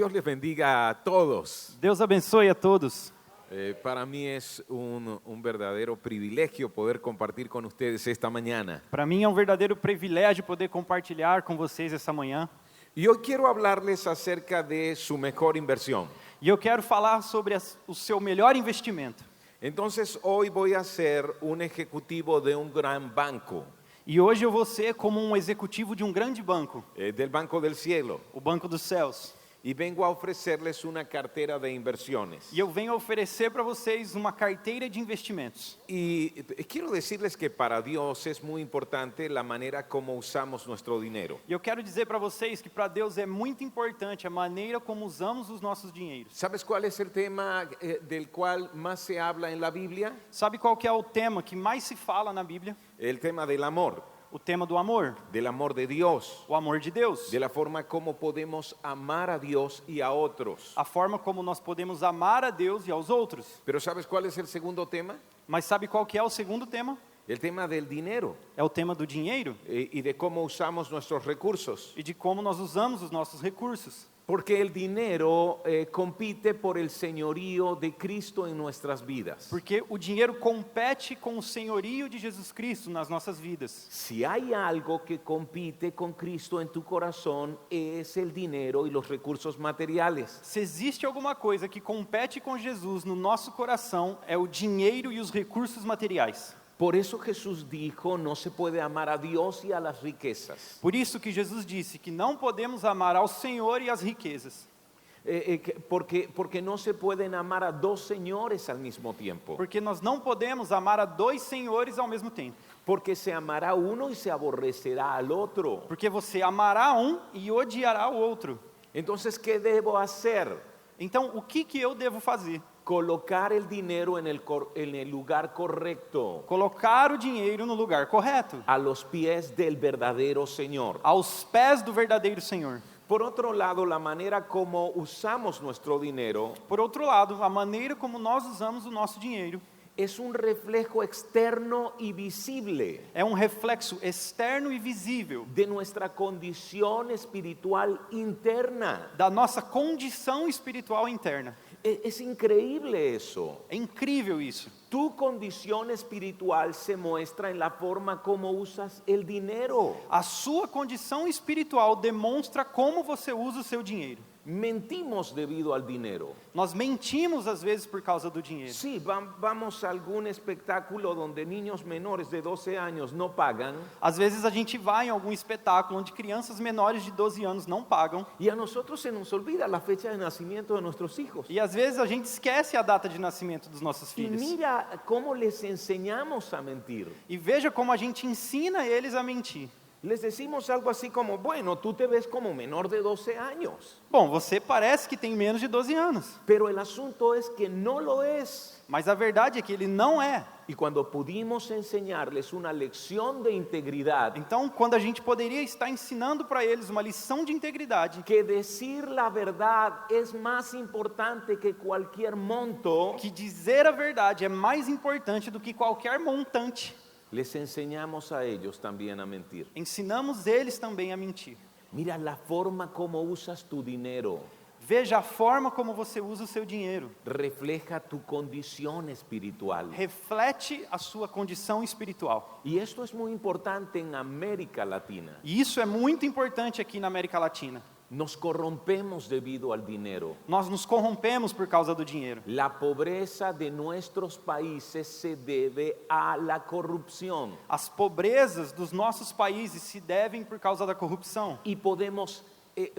Dios les bendiga a todos. Deus abençoe a todos. Para mí es un verdadero privilegio poder compartir con ustedes esta mañana. Para mim é um verdadeiro privilégio poder compartilhar com vocês essa manhã. Y hoy quiero hablarles acerca de su mejor inversión. E eu quero falar sobre o seu melhor investimento. Entonces hoy voy a ser un ejecutivo de un gran banco, E hoje eu vou ser como um executivo de um grande banco, del Banco del Cielo, o Banco dos Céus. y vengo a ofrecerles una cartera de inversiones. E eu venho oferecer para vocês uma carteira de investimentos. Y quiero decirles que para Dios es muy importante la manera como usamos nuestro dinero. E eu quero dizer para vocês que para Deus é muito importante a maneira como usamos os nossos dinheiros. ¿Sabes cuál es el tema del cual más se habla en la Biblia? Sabe qual que é o tema que mais se fala na Bíblia? El tema del amor O tema do amor, de Dios, o amor de Deus. de la forma como podemos amar a Dios y a otros. A forma como nós podemos amar a Deus e aos outros. Pero ¿sabes cuál es el segundo tema? Mas sabe qual que é o segundo tema? El tema del dinero É o tema do dinheiro y de cómo usamos nuestros recursos. e de como nós usamos os nossos recursos. Porque el dinero compite por el señorío de Cristo en nuestras vidas. Porque o dinheiro compete com o senhorio de Jesus Cristo nas nossas vidas. Si hay algo que compite con Cristo en tu corazón, es el dinero y los recursos materiales. Se existe alguma coisa que compete com Jesus no nosso coração, é o dinheiro e os recursos materiais. Por eso Jesús dijo, no se puede amar a Dios y a las riquezas. Por isso que Jesus disse que não podemos amar ao Senhor e às riquezas. Porque no se pueden amar a dos señores al mismo tiempo. Porque nós não podemos amar a dois senhores ao mesmo tempo. Porque se amará uno y se aborrecerá al otro. Porque você amará um e odiará o outro. Entonces, ¿qué debo hacer? Então, o que eu devo fazer? Colocar el dinero en el lugar correcto, Colocar o dinheiro no lugar correto, a los pies del verdadero Señor. aos pés do verdadeiro Senhor. Por otro lado, la manera como usamos nuestro dinero Por outro lado, a maneira como nós usamos o nosso dinheiro es un reflejo externo y visible é um reflexo externo e visível de nuestra condición espiritual interna. da nossa condição espiritual interna. Es increíble eso. É incrível isso. Tu condición espiritual se muestra en la forma como usas el dinero. A sua condição espiritual demonstra como você usa o seu dinheiro. Mentimos debido al dinero. Nós mentimos às vezes por causa do dinheiro. Sí, vamos a algún espectáculo donde niños menores de 12 años no pagan Às vezes a gente vai em algum espetáculo onde crianças menores de 12 anos não pagam. y a nosotros se nos olvida la fecha de nacimiento de nuestros hijos. E às vezes a gente esquece a data de nascimento dos nossos Y filhos. mira cómo les enseñamos a mentir. E veja como a gente ensina eles a mentir. Les decimos algo así como, bueno, tú te ves como menor de 12 años, Bom, você parece que tem menos de 12 anos, pero el asunto es que no lo es. mas a verdade é que ele não é. Y cuando pudimos enseñarles una lección de integridad, Então, quando a gente poderia estar ensinando para eles uma lição de integridade, que decir la verdad es más importante que cualquier monto, que dizer a verdade é mais importante do que qualquer montante, les enseñamos a ellos también a mentir. ensinamos eles também a mentir. Mira la forma como usas tu dinero, Veja a forma como você usa o seu dinheiro. refleja tu condición espiritual. Reflete a sua condição espiritual. Y esto es muy importante en América Latina. E isso é muito importante aqui na América Latina. Nos corrompemos debido al dinero. Nós nos corrompemos por causa do dinheiro. La pobreza de nuestros países se debe a la corrupción. As pobrezas dos nossos países se devem por causa da corrupção. Y podemos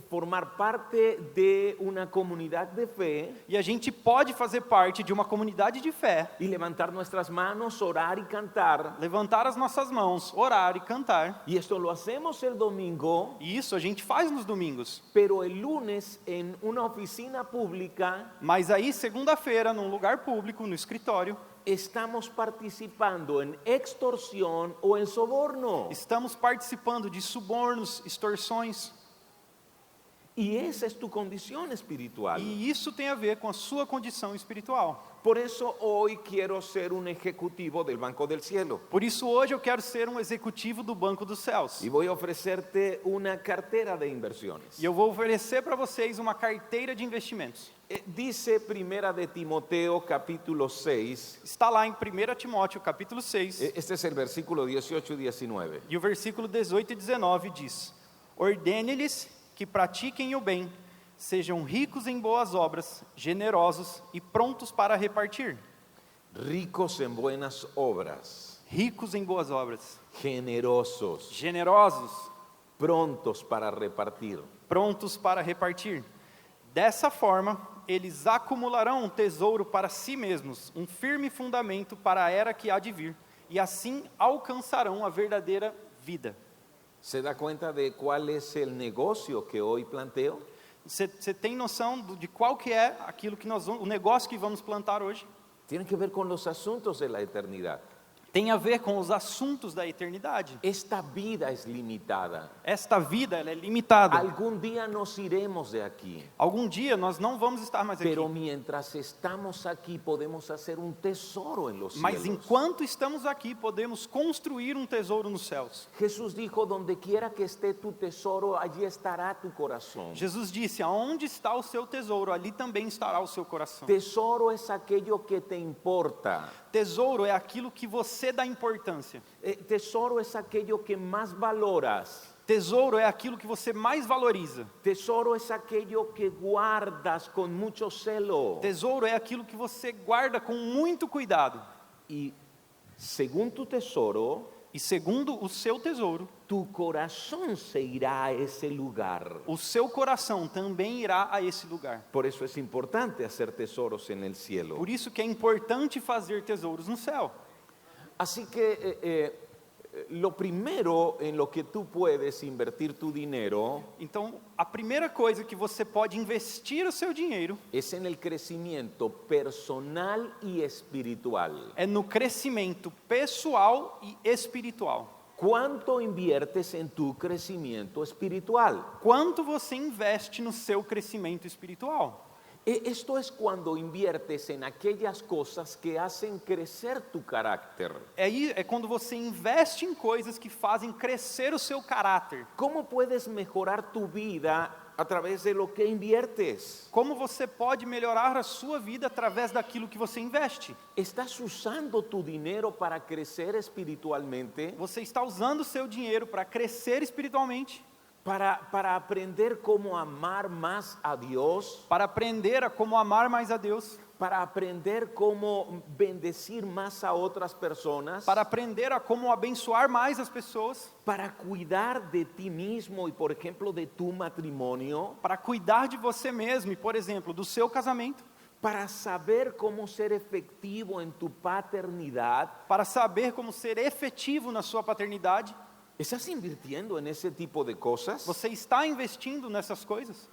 formar parte de una comunidad de fe E a gente pode fazer parte de uma comunidade de fé, y levantar nuestras manos, orar y cantar. levantar as nossas mãos, orar e cantar. Y esto lo hacemos el domingo, E isso a gente faz nos domingos. pero el lunes en una oficina pública Mas aí, segunda-feira, num lugar público, no escritório, estamos participando en extorsión o en soborno. estamos participando de subornos, extorsões. Y esa es tu condición espiritual. E isso tem a ver com a sua condição espiritual. Por eso hoy quiero ser un ejecutivo del Banco del Cielo. Por isso hoje eu quero ser um executivo do Banco dos Céus. Y voy a ofrecerte una cartera de inversiones. E eu vou oferecer para vocês uma carteira de investimentos. Dice Primera de Timoteo capítulo 6, Está lá em 1 Timóteo, capítulo 6, este es el versículo 18 y 19. e o versículo 18 e 19 diz: Ordene-lhes que pratiquem o bem, sejam ricos em boas obras, generosos e prontos para repartir. Ricos en buenas obras, Ricos em boas obras, generosos, generosos, prontos para repartir. prontos para repartir. Dessa forma, eles acumularão um tesouro para si mesmos, um firme fundamento para a era que há de vir, e assim alcançarão a verdadeira vida. ¿Se da cuenta de cuál es el negocio que hoy planteo? Você tem noção de qual que é aquilo que o negócio que vamos plantar hoje? Tiene que ver con los asuntos de la eternidad. Tem a ver com os assuntos da eternidade. Esta vida es limitada. Esta vida, ela é limitada. Algún día nos iremos de aquí. Algum dia nós não vamos estar mais aqui. Pero mientras estamos aquí podemos hacer un tesoro en los Mas cielos. enquanto estamos aqui, podemos construir um tesouro nos céus. Jesús dijo, donde quiera que esté tu tesoro, allí estará tu corazón. Jesus disse: aonde está o seu tesouro, ali também estará o seu coração. Tesoro es aquello que te importa. Tesouro é aquilo que você dá importância. Tesoro es aquello que más valoras. Tesouro é aquilo que você mais valoriza. Tesoro es aquello que guardas con mucho celo. Tesouro é aquilo que você guarda com muito cuidado. Y según tu tesoro, E segundo o seu tesouro, tu corazón se irá a ese lugar. o seu coração também irá a esse lugar. Por eso es importante hacer tesoros en el cielo. Por isso que é importante fazer tesouros no céu. Así que lo primero en lo que tú puedes invertir tu dinero Então, a primeira coisa que você pode investir o seu dinheiro es en el crecimiento personal y espiritual. é no crescimento pessoal e espiritual. ¿Cuánto inviertes en tu crecimiento espiritual? Quanto você investe no seu crescimento espiritual? Esto es cuando inviertes en aquellas cosas que hacen crecer tu carácter. É quando você investe em coisas que fazem crescer o seu caráter. ¿Cómo puedes mejorar tu vida a través de lo que inviertes? Como você pode melhorar a sua vida através daquilo que você investe? ¿Estás usando tu dinero para crecer espiritualmente? Você está usando o seu dinheiro para crescer espiritualmente? Para aprender cómo amar más a Dios, Para aprender a como amar mais a Deus? para aprender cómo bendecir más a otras personas, Para aprender a como abençoar mais as pessoas? para cuidar de ti mismo y, por ejemplo, de tu matrimonio, Para cuidar de você mesmo e, por exemplo, do seu casamento? para saber cómo ser efectivo en tu paternidad? Para saber como ser efetivo na sua paternidade? ¿Estás invirtiendo en ese tipo de cosas? Você está investindo nessas coisas?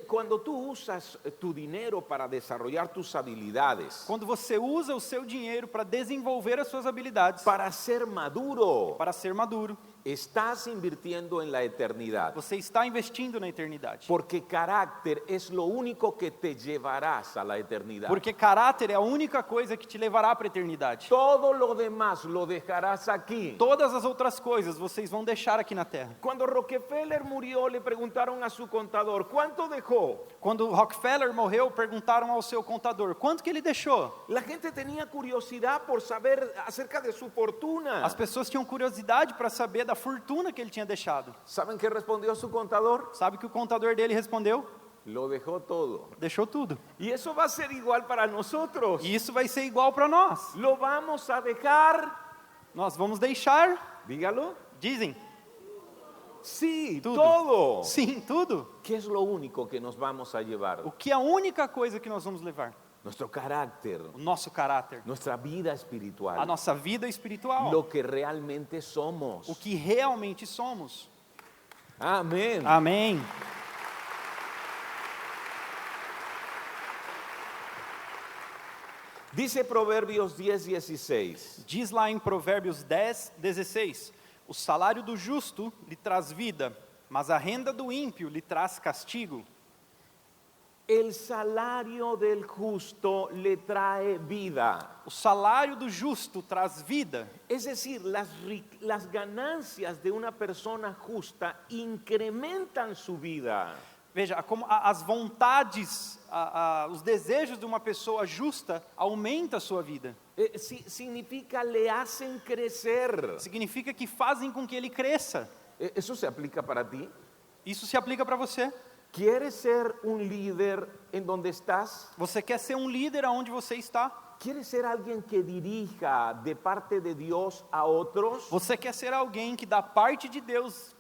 Cuando tú usas tu dinero para desarrollar tus habilidades, Quando você usa o seu dinheiro para desenvolver as suas habilidades, para ser maduro, para ser maduro, estás invirtiendo en la eternidad. você está investindo na eternidade. Porque carácter es lo único que te llevarás a la eternidad. Porque caráter é a única coisa que te levará para a eternidade. Todo lo demás lo dejarás aquí. Todas as outras coisas vocês vão deixar aqui na terra. Cuando Rockefeller murió, le preguntaron a su contador, ¿cuánto dejó? Quando Rockefeller morreu, perguntaram ao seu contador, quanto que ele deixou? La gente tenía curiosidad por saber acerca de su fortuna. As pessoas tinham curiosidade para saber da fortuna que ele tinha deixado. ¿Saben qué respondió su contador? Sabe que o contador dele respondeu? Lo dejó todo. Deixou tudo. Y eso va a ser igual para nosotros. E isso vai ser igual para nós. Lo vamos a dejar, Nós vamos deixar, dígalo, dizem, sí, Tudo. todo. sim, tudo. ¿Qué es lo único que nos vamos a llevar? O que é a única coisa que nós vamos levar? Nuestro carácter, O nosso caráter, nuestra vida espiritual, a nossa vida espiritual, lo que realmente somos. o que realmente somos. Amén. Amém. Dice Proverbios 10:16. Diz lá em Provérbios 10, 16, o salário do justo lhe traz vida, Mas a renda do ímpio lhe traz castigo. El salario del justo le trae vida. O salário do justo traz vida. Es decir, las ganancias de una persona justa incrementan su vida. Veja, como as vontades, os desejos de uma pessoa justa aumenta a sua vida. Significa le hacen crecer. Significa que fazem com que ele cresça. ¿Eso se aplica para ti? Isso se aplica para você. ¿Quieres ser un líder en donde estás? Você quer ser um líder aonde você está? ¿Quieres ser alguien que dirija de parte de Dios a otros? Você quer ser alguém que da parte de Deus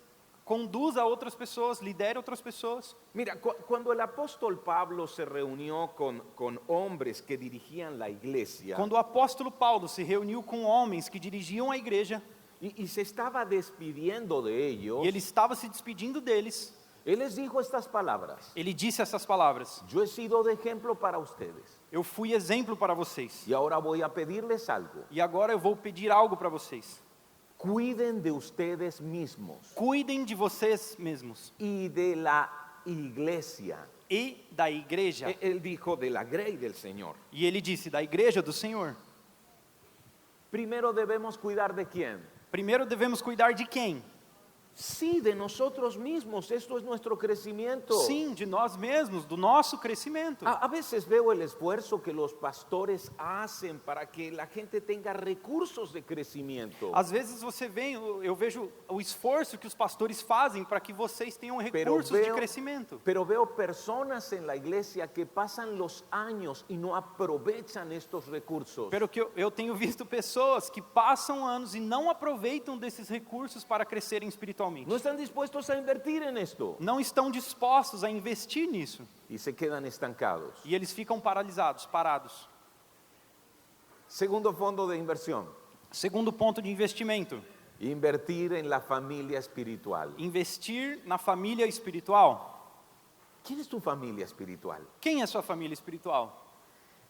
conduza outras pessoas, lidere outras pessoas? Mira, cuando el apóstol Pablo se reunió con hombres que dirigían la iglesia Quando o apóstolo Paulo se reuniu com homens que dirigiam a igreja y se estaba despidiendo de ellos, e ele estava se despedindo deles, él les dijo estas palabras: ele disse essas palavras: yo he sido de ejemplo para ustedes eu fui exemplo para vocês y ahora voy a pedirles algo. e agora eu vou pedir algo para vocês. Cuiden de ustedes mismos Cuidem de vocês mesmos y de la iglesia. e da igreja. Él dijo de la grey del Señor. E ele disse, da igreja do Senhor. Primero debemos cuidar de quién. Primeiro devemos cuidar de quem? Sí, de nosotros mismos. Esto es nuestro crecimiento. Sim, de nós mesmos, do nosso crescimento. A veces veo el esfuerzo que los pastores hacen para que la gente tenga recursos de crecimiento. Às vezes você vem, eu vejo o esforço que os pastores fazem para que vocês tenham recursos de crescimento. Pero veo personas en la iglesia que pasan los años y no aprovechan estos recursos. Pero que eu tenho visto pessoas que passam anos e não aproveitam desses recursos para crescerem espiritualmente. No están dispuestos a invertir en esto Não estão dispostos a investir nisso. y se quedan estancados. E eles ficam paralisados, parados. Segundo fondo de inversión: Segundo ponto de investimento: invertir en la familia espiritual. investir na família espiritual. ¿Quién es tu familia espiritual? Quem é sua família espiritual?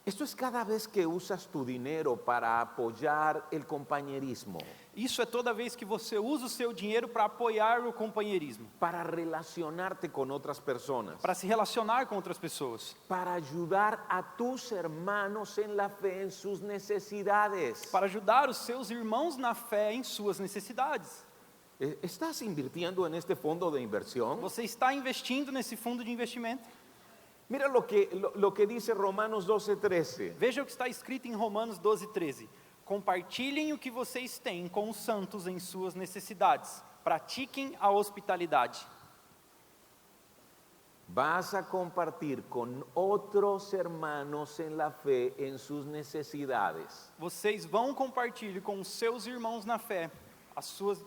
Esto es cada vez que usas tu dinero para apoyar el compañerismo, Isso é toda vez que você usa o seu dinheiro para apoiar o companheirismo, para relacionarte con otras personas, para se relacionar com outras pessoas, para ayudar a tus hermanos en la fe en sus necesidades. para ajudar os seus irmãos na fé em suas necessidades. ¿Estás invirtiendo en este fondo de inversión? Você está investindo nesse fundo de investimento? Mira lo que dice Romanos 12:13. Veja o que está escrito em Romanos 12:13. Compartilhem o que vocês têm com os santos em suas necessidades. Pratiquem a hospitalidade. Vas a compartir con otros hermanos en la fe en sus necesidades. Vocês vão compartilhar com os seus irmãos na fé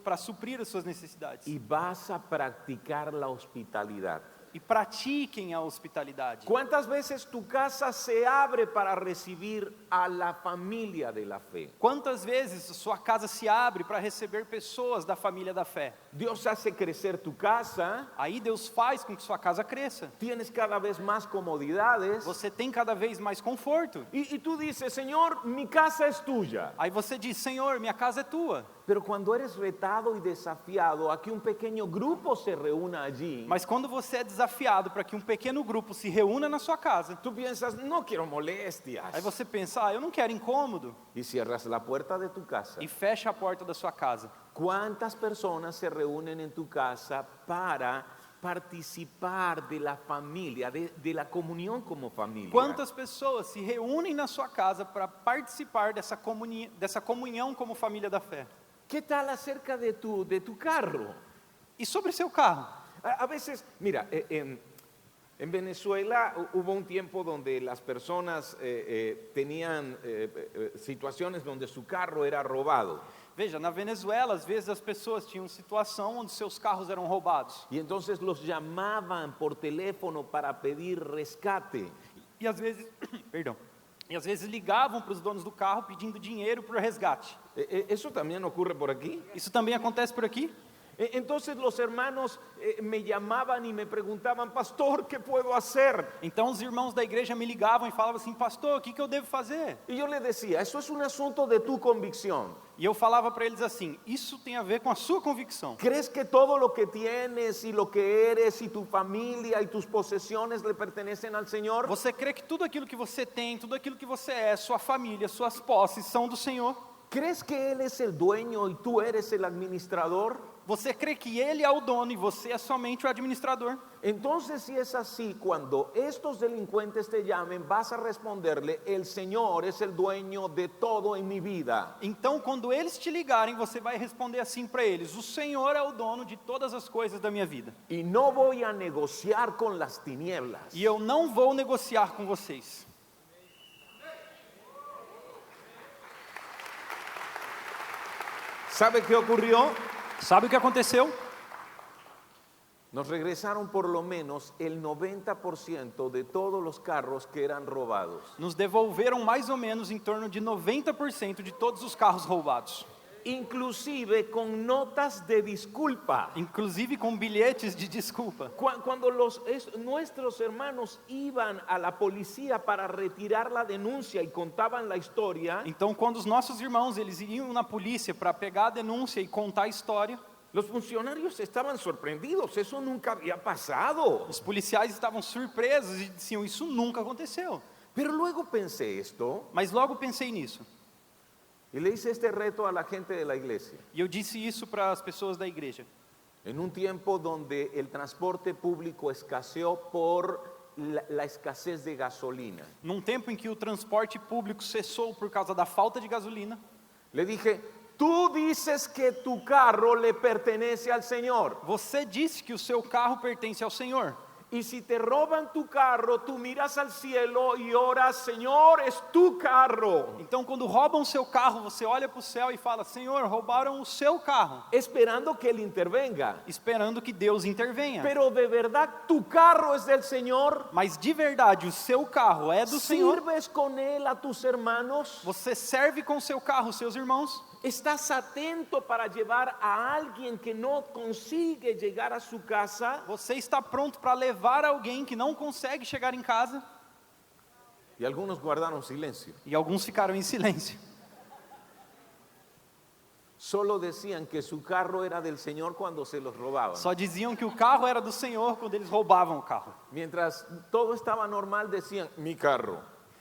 para suprir as suas necessidades. Y vas a practicar la hospitalidad. E pratiquem a hospitalidade. ¿Cuántas veces tu casa se abre para recibir a la familia de la fe? Quantas vezes sua casa se abre para receber pessoas da família da fé? Dios hace crecer tu casa, Aí Deus faz com que sua casa cresça. tienes cada vez más comodidades Você tem cada vez mais conforto. y tú dices: Señor, mi casa es tuya. Aí você diz, Senhor, minha casa é tua. Pero cuando eres retado y desafiado a que un pequeño grupo se reúna allí, Mas quando você é desafiado para que um pequeno grupo se reúna na sua casa, tú piensas: no quiero molestias, aí você pensa, eu não quero incômodo, y cierras la puerta de tu casa. e fecha a porta da sua casa. ¿Cuántas personas se reúnen en tu casa para participar de la familia, de la comunión como familia? Quantas pessoas se reúnem na sua casa para participar dessa comunhão como família da fé? ¿Qué tal acerca de tu carro? E sobre seu carro? A veces, mira, en Venezuela hubo un tiempo donde las personas tenían situaciones donde su carro era robado. Veja, na Venezuela, às vezes as pessoas tinham situação onde seus carros eram roubados. Y entonces los llamaban por teléfono para pedir rescate. E às vezes, perdão, e às vezes ligavam para os donos do carro pedindo dinheiro para o resgate. ¿Eso también ocurre por aquí? Isso também acontece por aqui? Entonces los hermanos me llamaban y me preguntaban, pastor, ¿qué puedo hacer? Então os irmãos da igreja me ligavam e falavam assim, pastor, o que eu devo fazer? Y yo le decía, eso es un asunto de tu convicción. E eu falava para eles assim, isso tem a ver com a sua convicção. ¿Crees que todo lo que tienes y lo que eres y tu familia y tus posesiones le pertenecen al Señor? Você crê que tudo aquilo que você tem, tudo aquilo que você é, sua família, suas posses são do Senhor? ¿Crees que Él es el dueño y tú eres el administrador? Você crê que Ele é o dono e você é somente o administrador? Entonces, si es así, cuando estos delincuentes te llamen, vas a responderle, el Señor es el dueño de todo en mi vida. Então, quando eles te ligarem, você vai responder assim para eles, o Senhor é o dono de todas as coisas da minha vida. Y no voy a negociar con las tinieblas. E eu não vou negociar com vocês. ¿Sabe qué ocurrió? Sabe o que aconteceu? Nos regresaron por lo menos el 90% de todos los carros que eran robados. Nos devolveram mais ou menos em torno de 90% de todos os carros roubados. Inclusive con notas de disculpa. Inclusive com bilhetes de desculpa. Cuando nuestros hermanos iban a la policía para retirar la denuncia y contaban la historia, Então, quando os nossos irmãos eles iam na polícia para pegar a denúncia e contar a história, los funcionarios estaban sorprendidos, eso nunca había pasado. os policiais estavam surpresos e diziam, isso nunca aconteceu. Pero luego pensé esto Mas logo pensei nisso. y le hice este reto a la gente de la iglesia. E eu disse isso para as pessoas da igreja. En un tiempo donde el transporte público escaseó por la escasez de gasolina, Num tempo em que o transporte público cessou por causa da falta de gasolina, le dije, tú dices que tu carro le pertenece al Señor. você disse que o seu carro pertence ao Senhor. Y si te roban tu carro, tú miras al cielo y oras, Señor, es tu carro. Então, quando roubam o seu carro, você olha para o céu e fala, Senhor, roubaram o seu carro, Esperando que Él intervenga. esperando que Deus intervenha. Pero de verdad, tu carro es del Señor. Mas de verdade, o seu carro é do Senhor? ¿Sirves con Él a tus hermanos? Você serve com o seu carro, seus irmãos? ¿Estás atento para llevar a alguien que no consigue llegar a su casa? Você está pronto para levar alguém que não consegue chegar em casa? Y algunos guardaron silencio. E alguns ficaram em silêncio. Solo decían que su carro era del Señor cuando se los robaban. Só diziam que o carro era do Senhor quando eles roubavam o carro. Mientras todo estaba normal, decían, mi carro.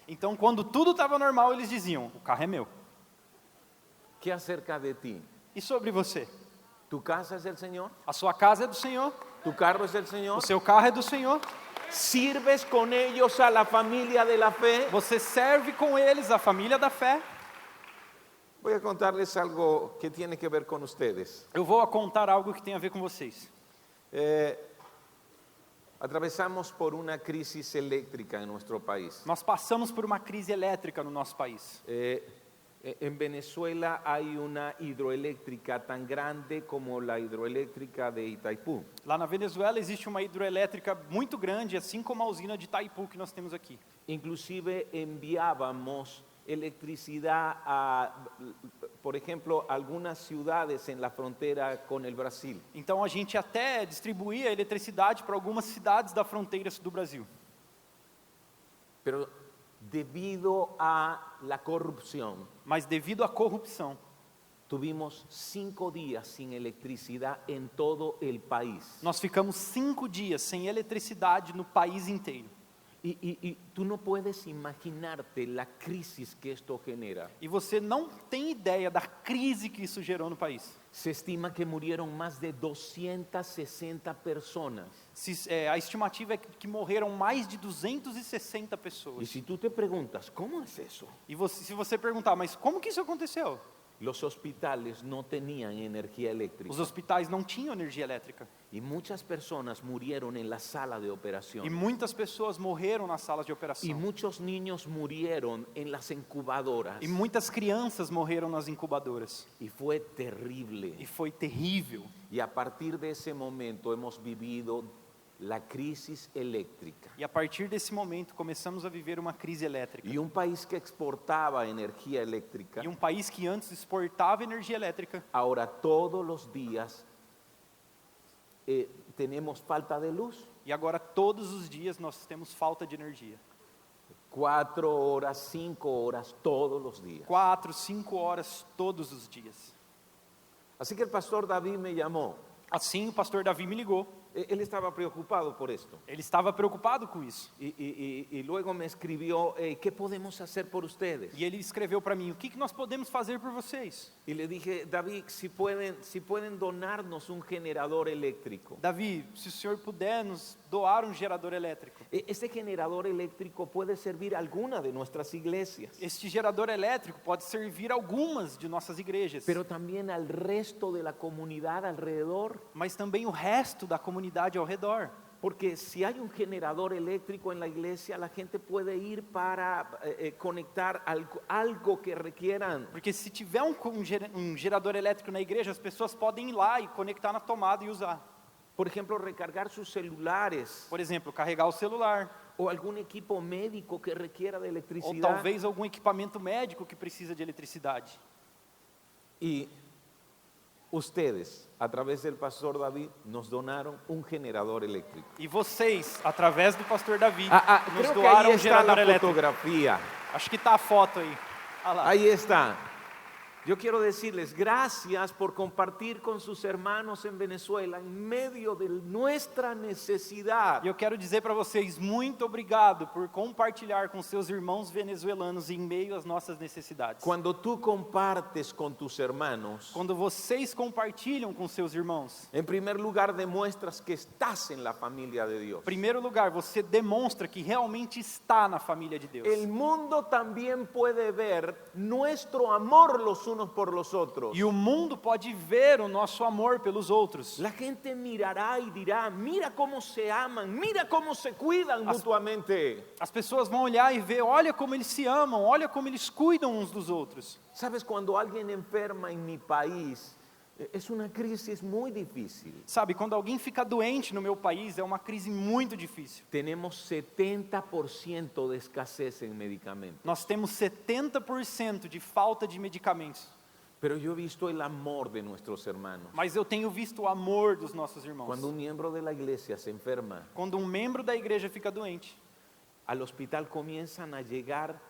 Então, quando tudo estava normal, eles diziam, o carro é meu. ¿Qué acerca de ti? E sobre você? ¿Tu casa es del Señor? A sua casa é do Senhor? ¿Tu carro es del Señor? O seu carro é do Senhor? ¿Sirves con ellos a la familia de la fe? Você serve com eles, a família da fé? Voy a contarles algo que tiene que ver con ustedes. Eu vou contar algo que tem a ver com vocês. Atravesamos por una crisis eléctrica en nuestro país. Nós passamos por uma crise elétrica no nosso país. En Venezuela hay una hidroeléctrica tan grande como la hidroeléctrica de Itaipú. Lá na Venezuela existe uma hidroelétrica muito grande, assim como a usina de Itaipu que nós temos aqui. Inclusive enviábamos electricidad a, por ejemplo, algunas ciudades en la frontera con el Brasil. Então a gente até distribuía eletricidade para algumas cidades da fronteira do Brasil. Pero debido a la corrupción, Mas devido à corrupção, tuvimos 5 días sin electricidad en todo el país. nós ficamos 5 dias sem eletricidade no país inteiro. Y tú no puedes imaginarte la crisis que esto genera. E você não tem ideia da crise que isso gerou no país. Se estima que murieron más de 260 personas. A estimativa é que morreram mais de 260 Y pessoas. si tú te preguntas, ¿cómo es eso? E se você perguntar, mas como que isso aconteceu? Los hospitales no tenían energía eléctrica. Os hospitais não tinham energia elétrica. Y muchas personas murieron en la sala de operación. E muitas pessoas morreram nas salas de Y operação. muchos niños murieron en las incubadoras. E muitas crianças morreram nas incubadoras. Y fue terrible. E foi terrível. Y a partir de ese momento hemos vivido la crisis eléctrica. E a partir desse momento começamos a viver uma crise elétrica. Y un país que exportaba energía eléctrica, E um país que antes exportava energia elétrica, ahora todos los días tenemos falta de luz. E agora todos os dias nós temos falta de energia. 4 horas, 5 horas, todos los días. 4, 5 horas todos os dias. Así que el pastor David me llamó. Assim o pastor Davi me ligou. Él estaba preocupado por esto. Ele estava preocupado com isso. Y luego me escribió, ¿qué podemos hacer por ustedes? E ele escreveu para mim: o que nós podemos fazer por vocês? Y le dije, David, si pueden donarnos un generador eléctrico. Davi, se o senhor puder nos doar um gerador elétrico. Este generador eléctrico puede servir a alguna de nuestras iglesias, Este gerador elétrico pode servir algumas de nossas igrejas, pero también al resto de la comunidad alrededor. mas também o resto da comunidade ao redor. Porque si hay un generador eléctrico en la iglesia, la gente puede ir para conectar algo que requieran. Porque se tiver um gerador elétrico na igreja, as pessoas podem ir lá e conectar na tomada e usar. Por ejemplo, recargar sus celulares Por exemplo, carregar o celular, o algún equipo médico que requiera de ou electricidad. talvez algum equipamento médico que precisa de eletricidade. Y ustedes, a través del pastor David, nos donaron un generador eléctrico. E vocês, através do pastor Davi, nos Creo que doaram ahí um está gerador la elétrico. fotografía. Acho que está a foto aí. Olha lá. Ahí está. Yo quiero decirles gracias por compartir con sus hermanos en Venezuela en medio de nuestra necesidad. E eu quero dizer para vocês, muito obrigado por compartilhar com seus irmãos venezuelanos em meio às nossas necessidades. Cuando tú compartes con tus hermanos, Quando vocês compartilham com seus irmãos, en primer lugar demuestras que estás en la familia de Dios. em primeiro lugar, você demonstra que realmente está na família de Deus. El mundo también puede ver nuestro amor los unos por los otros. E o mundo pode ver o nosso amor pelos outros. La gente mirará y dirá, mira cómo se aman, mira cómo se cuidan mutuamente. As pessoas vão olhar e ver, olha como eles se amam, olha como eles cuidam uns dos outros. Sabes, cuando alguien enferma en mi país, es una crisis muy difícil. Sabe, quando alguém fica doente no meu país, é uma crise muito difícil. Tenemos 70% de escasez en medicamentos. Nós temos 70% de falta de medicamentos. Pero yo he visto el amor de nuestros hermanos. Mas eu tenho visto o amor dos nossos irmãos. Cuando un miembro de la iglesia se enferma, Quando um membro da igreja fica doente, al hospital comienzan a llegar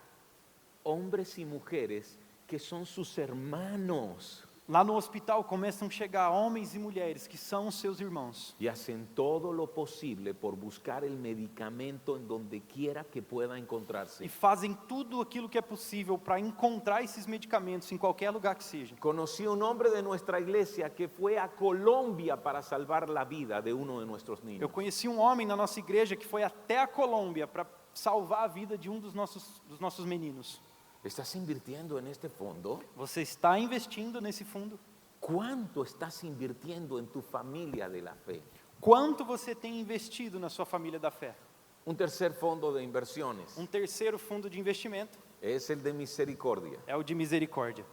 hombres y mujeres que son sus hermanos lá no hospital começam a chegar homens e mulheres que são os seus irmãos. y hacen todo lo posible por buscar el medicamento en donde quiera que pueda E encontrarse. fazem tudo aquilo que é possível para encontrar esses medicamentos em qualquer lugar que seja. Conocí un hombre de nuestra iglesia que fue a Colombia para salvar la vida de uno de nuestros Eu niños. conheci um homem na nossa igreja que foi até a Colômbia para salvar a vida de um dos nossos meninos. ¿Estás invirtiendo en este fondo? Você está investindo nesse fundo? ¿Cuánto estás invirtiendo en tu familia de la fe? Quanto você tem investido na sua família da fé? Un tercer fondo de inversiones Um terceiro fundo de investimento es el de misericordia. é o de misericórdia.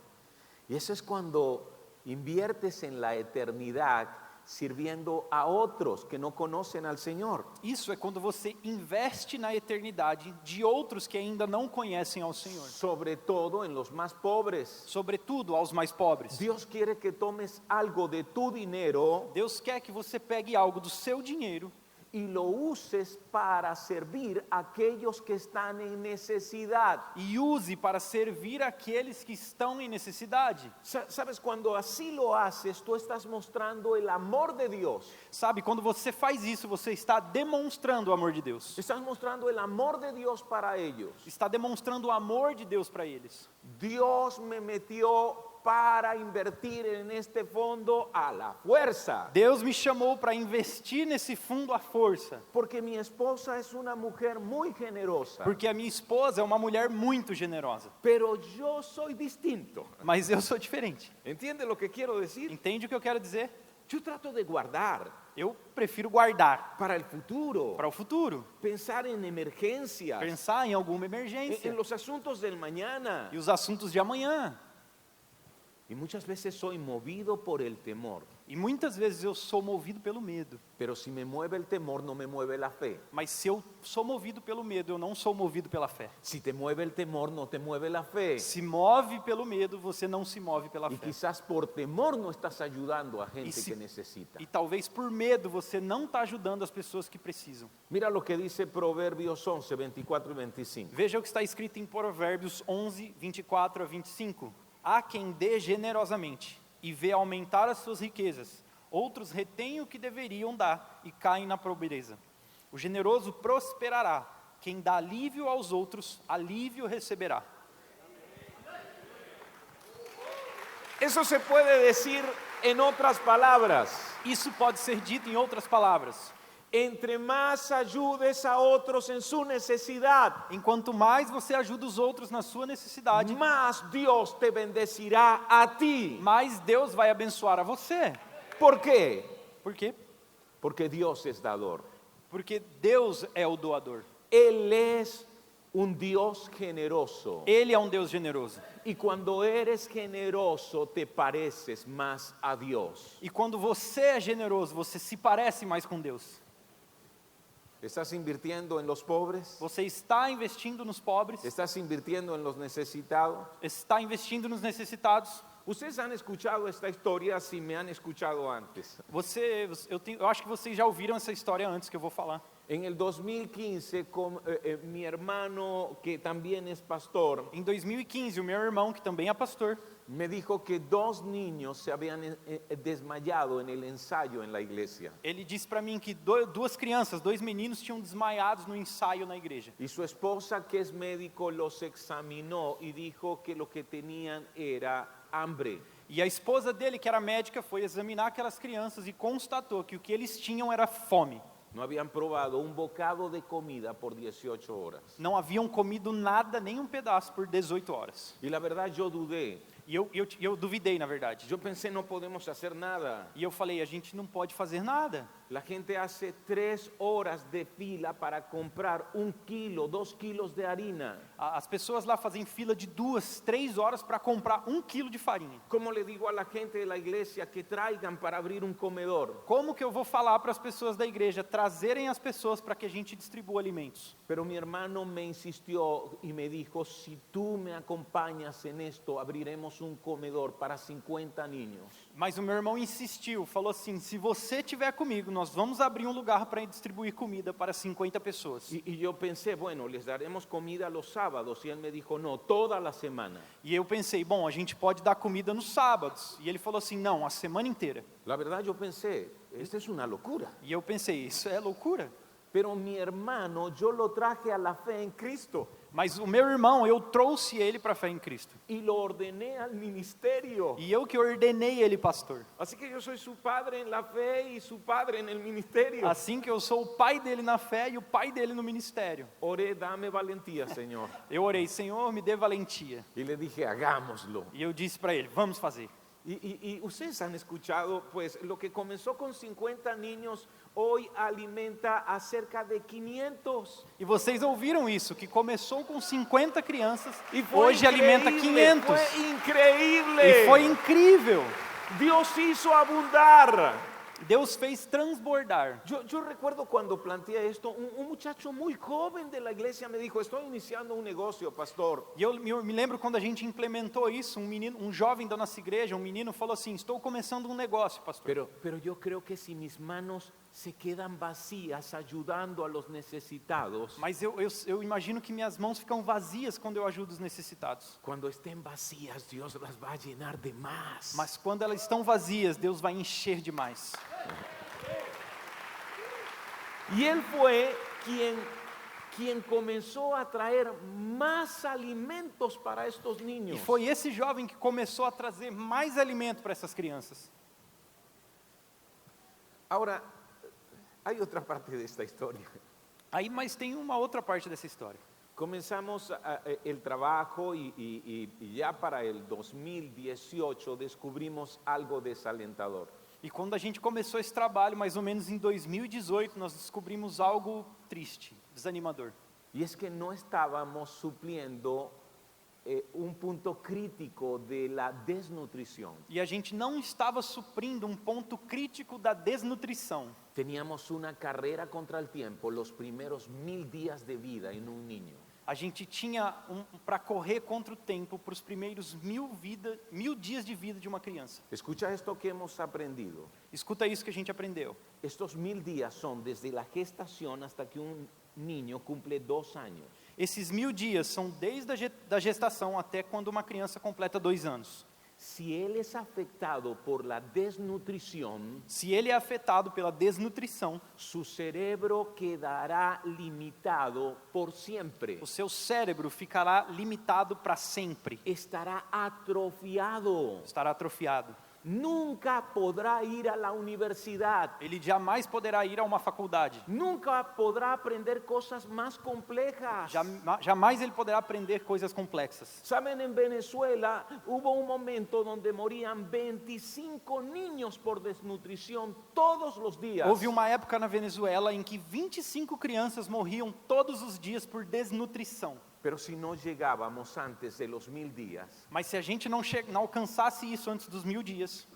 Y eso es cuando inviertes en la eternidad sirviendo a otros que no conocen al Señor. Isso é quando você investe na eternidade de outros que ainda não conhecem ao Senhor. Sobre todo en los más pobres. Sobretudo aos mais pobres. Dios quiere que tomes algo de tu dinero Deus quer que você pegue algo do seu dinheiro y lo uses para servir a aquellos que están en necesidad. e use para servir aqueles que estão em necessidade. Sabes, cuando así lo haces, tú estás mostrando el amor de Dios. Sabe, quando você faz isso, você está demonstrando o amor de Deus. Estás mostrando el amor de Dios para ellos. Está demonstrando o amor de Deus para eles. Dios me metió para invertir en este fondo a la fuerza. Deus me chamou para investir nesse fundo à força. Porque mi esposa es una mujer muy generosa. Porque a minha esposa é uma mulher muito generosa. Pero yo soy distinto. Mas eu sou diferente. ¿Entiende lo que quiero decir? Entende o que eu quero dizer? Yo trato de guardar Eu prefiro guardar para el futuro. para o futuro. Pensar en emergencias. Pensar em alguma En emergência. los asuntos del mañana. E os assuntos de amanhã. Y muchas veces soy movido por el temor. E muitas vezes eu sou movido pelo medo. Pero si me mueve el temor, no me mueve la fe. Mas se eu sou movido pelo medo, eu não sou movido pela fé. Si te mueve el temor, no te mueve la fe. Se move pelo medo, você não se move pela Y fé. quizás por temor no estás ayudando a gente si- que necesita. E talvez por medo você não está ajudando as pessoas que precisam. Mira lo que dice Proverbios 11, 24 y 25. Veja o que está escrito em Provérbios 11, 24 a 25. Há quem dê generosamente e vê aumentar as suas riquezas. Outros retêm o que deveriam dar e caem na pobreza. O generoso prosperará. Quem dá alívio aos outros, alívio receberá. Eso se puede decir en otras palabras. Isso pode ser dito em outras palavras. Entre más ayudes a otros en su necesidad, Enquanto mais você ajuda os outros na sua necessidade, más Dios te bendecirá a ti. mais Deus vai abençoar a você. ¿Por qué? Por quê? Porque Dios es dador. Porque Deus é o doador. Él es un Dios generoso. Ele é um Deus generoso. Y cuando eres generoso, te pareces más a Dios. E quando você é generoso, você se parece mais com Deus. ¿Estás invirtiendo en los pobres? Você está investindo nos pobres, ¿Estás invirtiendo en los necesitados? está investindo nos necessitados. Ustedes han escuchado esta historia si me han escuchado antes. Eu acho que vocês já ouviram essa história antes que eu vou falar. En el 2015, mi hermano, que también es pastor, Em 2015, o meu irmão, que também é pastor, me dijo que 2 niños se habían desmayado en el ensayo en la iglesia. ele disse para mim que duas crianças, 2 meninos, tinham desmaiados no ensaio na igreja. Y su esposa, que es médico, los examinó y dijo que lo que tenían era hambre. E a esposa dele, que era médica, foi examinar aquelas crianças e constatou que o que eles tinham era fome. No habían probado un bocado de comida por 18 horas. Não haviam comido nada, nem um pedaço, por 18 horas. Y la verdad yo dudé. E eu duvidei, na verdade. Yo pensé, no podemos hacer nada. E eu falei, a gente não pode fazer nada. La gente hace 3 horas de fila para comprar 1 kilo, 2 kilos de harina. As pessoas lá fazem fila de 2, 3 horas para comprar 1 quilo de farinha. ¿Cómo le digo a la gente de la iglesia que traigan para abrir un comedor? Como que eu vou falar para as pessoas da igreja trazerem as pessoas para que a gente distribua alimentos? Pero mi hermano me insistió y me dijo, si tú me acompañas en esto, abriremos un comedor para 50 niños. Mas o meu irmão insistiu, falou assim, se você estiver comigo, nós vamos abrir um lugar para distribuir comida para 50 pessoas. Y yo pensé, bueno, les daremos comida los sábados. Y él me dijo, no, toda la semana. E eu pensei, bom, a gente pode dar comida nos sábados. E ele falou assim, não, a semana inteira. La verdad yo pensé, esta es una locura. E eu pensei, isso é loucura. Pero mi hermano, yo lo traje a la fe en Cristo Mas o meu irmão, eu trouxe ele para a fé em Cristo. y lo ordené al ministerio. E eu que ordenei ele pastor. Así que yo soy su padre en la fe y su padre en el ministerio. Assim que eu sou o pai dele na fé e o pai dele no ministério. Oré, dame valentía, Señor. Eu orei, Senhor, me dê valentia. Y le dije, hagámoslo. E eu disse para ele, vamos fazer. Y ustedes han escuchado, pues, lo que comenzó con 50 niños, hoy alimenta a cerca de 500. E vocês ouviram isso, que começou com 50 crianças, Y fue hoje alimenta increíble, 500. Fue increíble. E foi incrível. Dios hizo abundar. Deus fez transbordar. Yo recuerdo cuando planteé esto, un muchacho muy joven de la iglesia me dijo, estoy iniciando un negocio, pastor. E eu me lembro quando a gente implementou isso, um jovem da nossa igreja, um menino falou assim, estou começando um negócio, pastor. Pero yo creo que si mis manos se quedan vacías ayudando a los necesitados, Mas eu imagino que minhas mãos ficam vazias quando eu ajudo os necessitados. cuando estén vacías, Dios las va a llenar de más. Mas quando elas estão vazias, Deus vai encher demais. Y él fue quien comenzó a traer más alimentos para estos E niños. foi esse jovem que começou a trazer mais alimento para essas crianças. Ahora, hay otra parte de esta historia. Aí, mas tem uma outra parte dessa história. Comenzamos el trabajo y ya para el 2018 descubrimos algo desalentador. E quando a gente começou esse trabalho, mais ou menos em 2018, nós descobrimos algo triste, desanimador. Y es que no estábamos supliendo un punto crítico de la desnutrición. E a gente não estava suprindo um ponto crítico da desnutrição. Teníamos una carrera contra el tiempo los primeros 1000 días de vida en un niño. A gente tinha para correr contra o tempo para os primeiros 1000 dias de vida de uma criança. Escucha esto que hemos aprendido. Escuta isso que a gente aprendeu. Estos 1000 días son desde la gestación hasta que un niño cumple 2 años. Esses 1000 dias são desde a gestação até quando uma criança completa 2 anos. Si él es afectado por la desnutrición, Se ele é afetado pela desnutrição, su cerebro quedará limitado por siempre. o seu cérebro ficará limitado para sempre. Estará atrofiado. Estará atrofiado. Nunca podrá ir a la universidad. Ele jamais poderá ir a uma faculdade. Nunca podrá aprender cosas más complejas. Jamais ele poderá aprender coisas complexas. Saben, en Venezuela hubo un momento donde morían 25 niños por desnutrición todos los días. Houve uma época na Venezuela em que 25 crianças morriam todos os dias por desnutrição. Pero si no llegábamos antes de los 1000 días, Mas se a gente não alcançasse isso antes dos 1000 dias,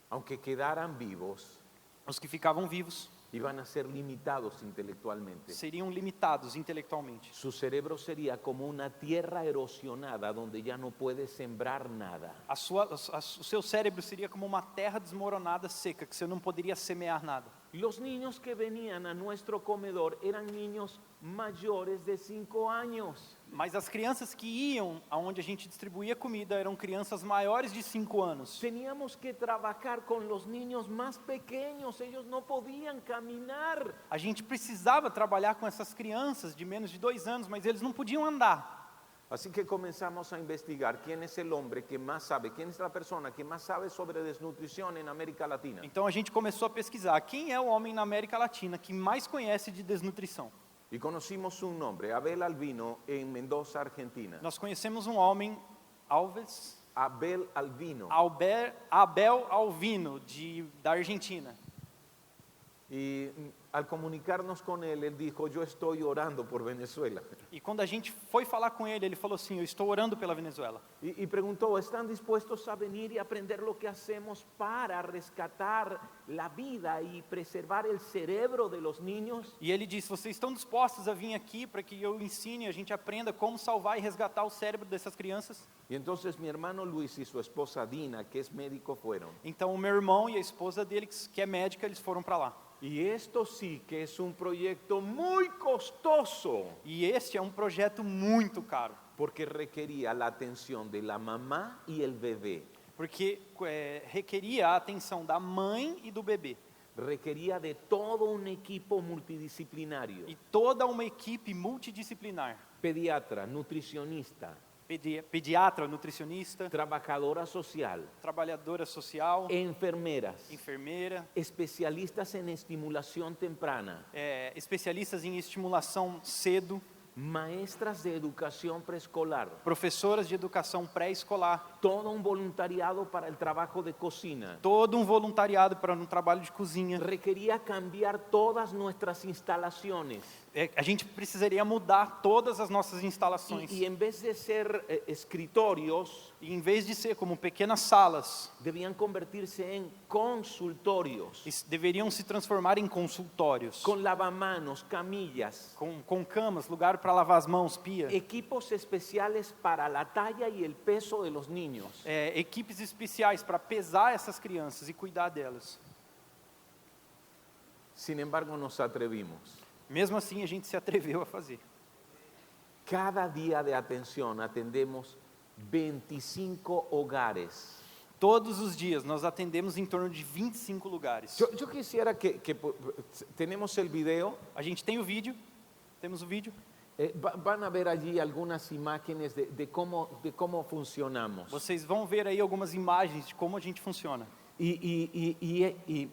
aunque quedaran vivos, os que ficavam vivos iban a ser limitados intelectualmente. seriam limitados intelectualmente. Su cerebro sería como una tierra erosionada donde ya no puede sembrar nada. O seu cérebro seria como uma terra desmoronada, seca, que você não poderia semear nada. Los niños que venían a nuestro comedor eran niños mayores de 5 años. Mas as crianças que iam aonde a gente distribuía comida eram crianças maiores de 5 anos. Teníamos que trabajar con los niños más pequeños, ellos no podían caminar. A gente precisava trabalhar com essas crianças de menos de 2 anos, mas eles não podiam andar. Así que comenzamos a investigar quién es el hombre que más sabe, quién es la persona que más sabe sobre desnutrición en América Latina. Então a gente começou a pesquisar quem é o homem na América Latina que mais conhece de desnutrição. Y conocimos un nombre, Abel Albino, en Mendoza, Argentina. Nós conhecemos um homem, Abel Albino. Abel Alvino, da Argentina. Y al comunicarnos con él dijo, yo estoy orando por Venezuela. E quando a gente foi falar com ele, ele falou assim: eu estou orando pela Venezuela. Y preguntó, ¿están dispuestos a venir y aprender lo que hacemos para rescatar la vida y preservar el cerebro de los niños? E ele disse: vocês estão dispostos a vir aqui para que eu ensine, a gente aprenda como salvar e resgatar o cérebro dessas crianças? Y entonces mi hermano Luis y su esposa Dina, que es médico, fueron. Então o meu irmão e a esposa dele, que é médica, eles foram para lá. Y esto sí que es un proyecto muy costoso, E este é um projeto muito caro, porque requería la atención de la mamá y el bebé. porque requeria a atenção da mãe e do bebê. Requería de todo un equipo multidisciplinario, E toda uma equipe multidisciplinar. pediatra, nutricionista, Pediatra, nutricionista, trabajadora social, trabalhadora social, enfermeras, enfermeira, especialistas en estimulación temprana, especialistas em estimulação cedo, maestras de educación preescolar, professoras de educação pré-escolar, todo un voluntariado para el trabajo de cocina. todo um voluntariado para um trabalho de cozinha. Requería cambiar todas nuestras instalaciones. A gente precisaria mudar todas as nossas instalações. Y en vez de ser escritorios, E em vez de ser como pequenas salas, debían convertirse en consultorios, deveriam se transformar em consultórios, con lavamanos, camillas, com camas, lugar para lavar as mãos, pia, equipos especiales para la talla y el peso de los niños. equipes especiais para pesar essas crianças e cuidar delas. Sin embargo, nos atrevimos. Mesmo assim, a gente se atreveu a fazer. Cada día de atención atendemos 25 hogares. Todos os dias nós atendemos em torno de 25 lugares. Yo quisiera que tenemos el video. A gente tem o vídeo, temos o vídeo. Van a ver allí algunas imágenes de cómo funcionamos. Vocês vão ver aí algumas imagens de como a gente funciona. Y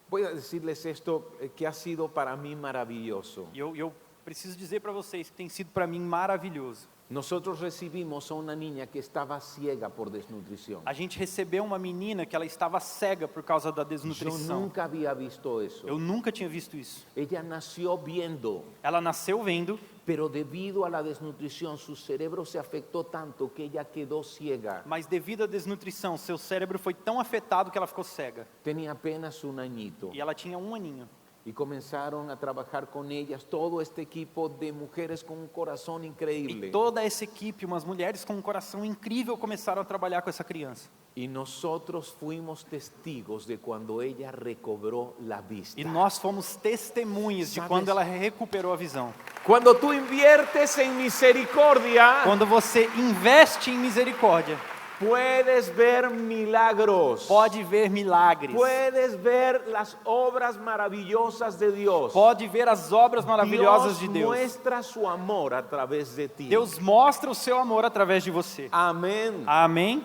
voy a decirles esto que ha sido para mí maravilloso. E eu preciso dizer para vocês que tem sido para mim maravilhoso. Nosotros recibimos a una niña que estaba ciega por desnutrición. A gente recebeu uma menina que ela estava cega por causa da Yo desnutrição. nunca había visto eso. Eu nunca tinha visto isso. Ella nació viendo, Ela nasceu vendo, pero debido a la desnutrición su cerebro se afectó tanto que ella quedó ciega. mas devido à desnutrição, seu cérebro foi tão afetado que ela ficou cega. Tenía apenas un añito. E ela tinha 1 aninho. Y comenzaron a trabajar con ellas todo este equipo de mujeres con un corazón increíble. E toda essa equipe, umas mulheres com um coração incrível, começaram a trabalhar com essa criança. Y nosotros fuimos testigos de cuando ella recobró la vista. E nós fomos testemunhas de Sabes- quando ela recuperou a visão. Cuando tú inviertes en misericordia, Quando você investe em misericórdia, puedes ver milagros. pode ver milagres. Puedes ver las obras maravillosas de Dios. Pode ver as obras maravilhosas de Deus. muestra su amor a través de ti. Deus mostra o seu amor através de você. Amén. Amém?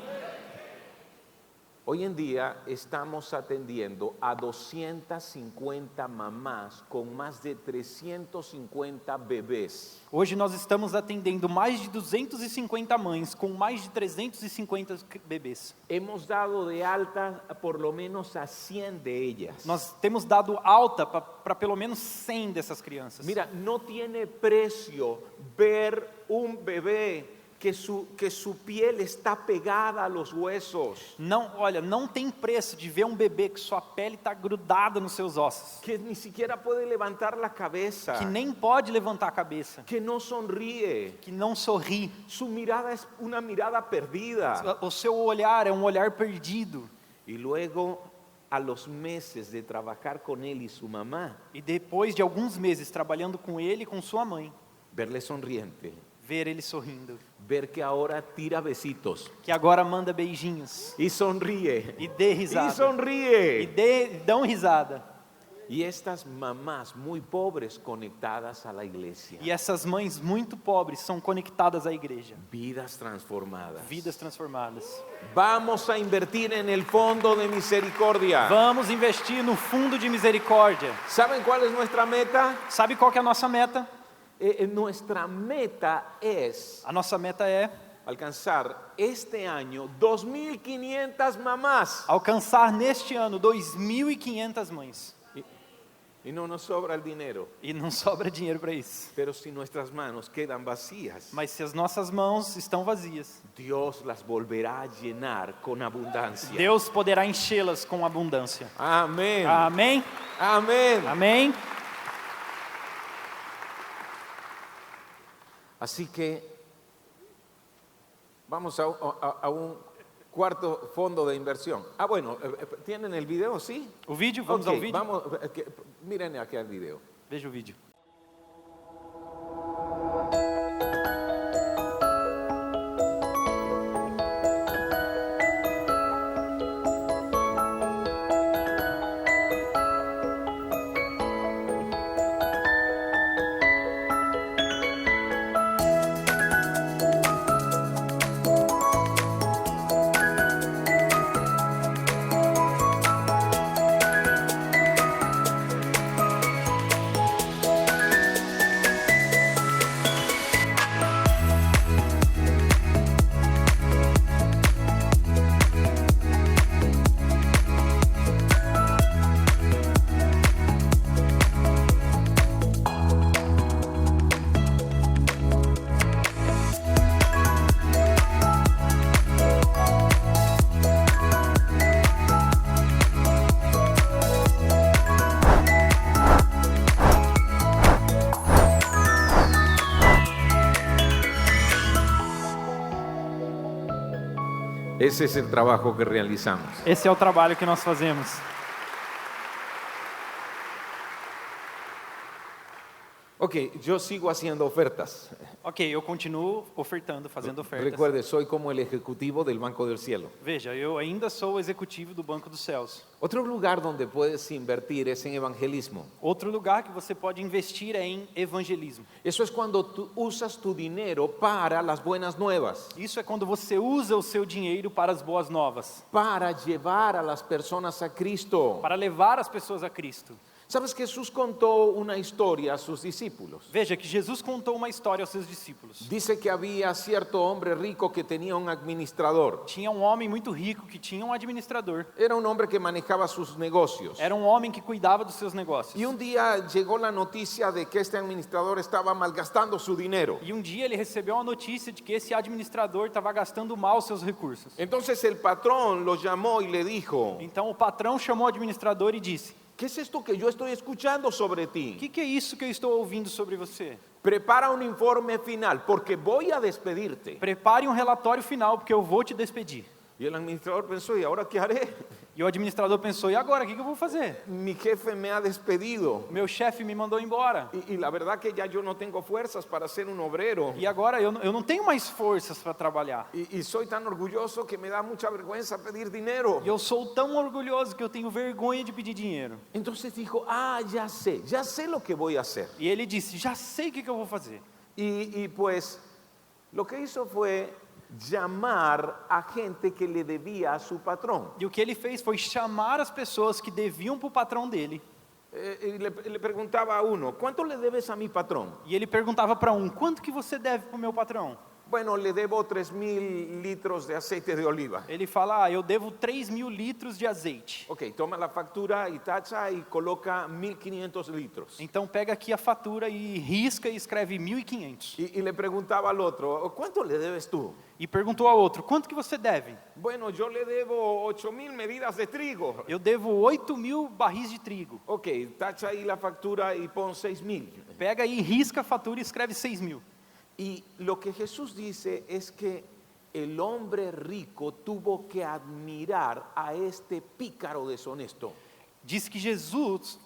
Hoy en día estamos atendiendo a 250 mamás con más de 350 bebés. Hoje nós estamos atendendo mais de 250 mães com mais de 350 bebês. Hemos dado de alta por lo menos a 100 de ellas. Nós temos dado alta para pelo menos 100 dessas crianças. Mira, no tiene precio ver un bebé que su piel está pegada a los huesos, Não, olha, não tem preço de ver um bebê que sua pele está grudada nos seus ossos, que ni siquiera puede levantar la cabeza, que nem pode levantar a cabeça, que no sonríe. que não sorri. Su mirada es una mirada perdida. O seu olhar é um olhar perdido. Y luego, a los meses de trabajar con él y su mamá, E depois de alguns meses trabalhando com ele e com sua mãe, verle sonriente, ver ele sorrindo, ver que ahora tira besitos que agora manda beijinhos y sonríe e dê y risada, sonríe. dão risada. Y estas mamás muy pobres conectadas a la iglesia, E essas mães muito pobres são conectadas à igreja, vidas transformadas. vidas transformadas. Vamos a invertir en el fondo de misericordia. Vamos investir no fundo de misericórdia. ¿Saben cuál es nuestra meta? Sabe qual que é a nossa meta? Nuestra meta es A nossa meta é alcanzar este año 2.500 mamás. alcançar neste ano 2.500 mães. Y no nos sobra el dinero, E não sobra dinheiro para isso. pero si nuestras manos quedan vacías, Mas se as nossas mãos estão vazias, Dios las volverá a llenar con abundancia. Deus poderá enchê-las com abundância. Amén. Amém? Amén. Amém? Así que vamos a un cuarto fondo de inversión. Bueno, ¿tienen el video? ¿Sí? O vídeo? Vamos Ok, ao vídeo? vamos, miren aquí al video. Veja o vídeo. Ese es el trabajo que realizamos. Esse é o trabalho que nós fazemos. Ok, yo sigo haciendo ofertas. Ok, eu continuo ofertando, fazendo ofertas. Recuerde, soy como el ejecutivo del Banco del Cielo. Veja, eu ainda sou o executivo do Banco dos Céus. Otro lugar donde puedes invertir es en evangelismo. Outro lugar que você pode investir é em evangelismo. Eso es cuando tú usas tu dinero para las buenas nuevas, Isso é quando você usa o seu dinheiro para as boas novas, para llevar a las personas a Cristo. para levar as pessoas a Cristo. Sabes, Jesús contó una historia a sus discípulos. Veja que Jesus contou uma história aos seus discípulos. Dice que había cierto hombre rico que tenía un administrador. Tinha um homem muito rico que tinha um administrador. Era un hombre que manejaba sus negocios. Era um homem que cuidava dos seus negócios. Y un día llegó la noticia de que este administrador estaba malgastando su dinero. E um dia ele recebeu a notícia de que esse administrador estava gastando mal os seus recursos. Entonces el patrón lo llamó y le dijo: Então o patrão chamou o administrador e disse: ¿qué es esto que yo estoy escuchando sobre o ti? que é isso que eu estou ouvindo sobre você? Prepara un informe final porque voy a despedirte. Prepare um relatório final, porque eu vou te despedir. Y el administrador pensó: ¿y ahora qué haré? E o administrador pensou: e agora, o que eu vou fazer? Mi jefe me ha despedido. Meu chefe me mandou embora. Y la verdad que ya yo no tengo fuerzas para ser un obrero. E agora eu não tenho mais forças para trabalhar. Y soy tan orgulloso que me da mucha vergüenza pedir dinero. E eu sou tão orgulhoso que eu tenho vergonha de pedir dinheiro. Entonces dijo: ya sé lo que voy a hacer. E ele disse: já sei o que eu vou fazer. Y pues lo que hizo fue llamar a gente que le debía a su patrón. E o que ele fez foi chamar as pessoas que deviam para o patrão dele. Y le preguntaba a uno: ¿cuánto le debes a mi patrón? E ele perguntava para um: quanto que você deve para o meu patrão? Bueno, le debo 3.000 litros de aceite de oliva. Ele fala: eu devo 3.000 litros de azeite. Ok, toma la factura y tacha y coloca 1.500 litros. Então pega aqui a fatura e risca e escreve 1.500. Y le preguntaba al otro: ¿cuánto le debes tú? E perguntou ao outro: quanto que você deve? Bueno, yo le debo 8.000 medidas de trigo. Eu devo 8.000 barris de trigo. Ok, tacha ahí la factura y pon 6.000. Pega aí, risca a fatura e escreve 6.000. Y lo que Jesús dice es que el hombre rico tuvo que admirar a este pícaro deshonesto. Diz que Jesus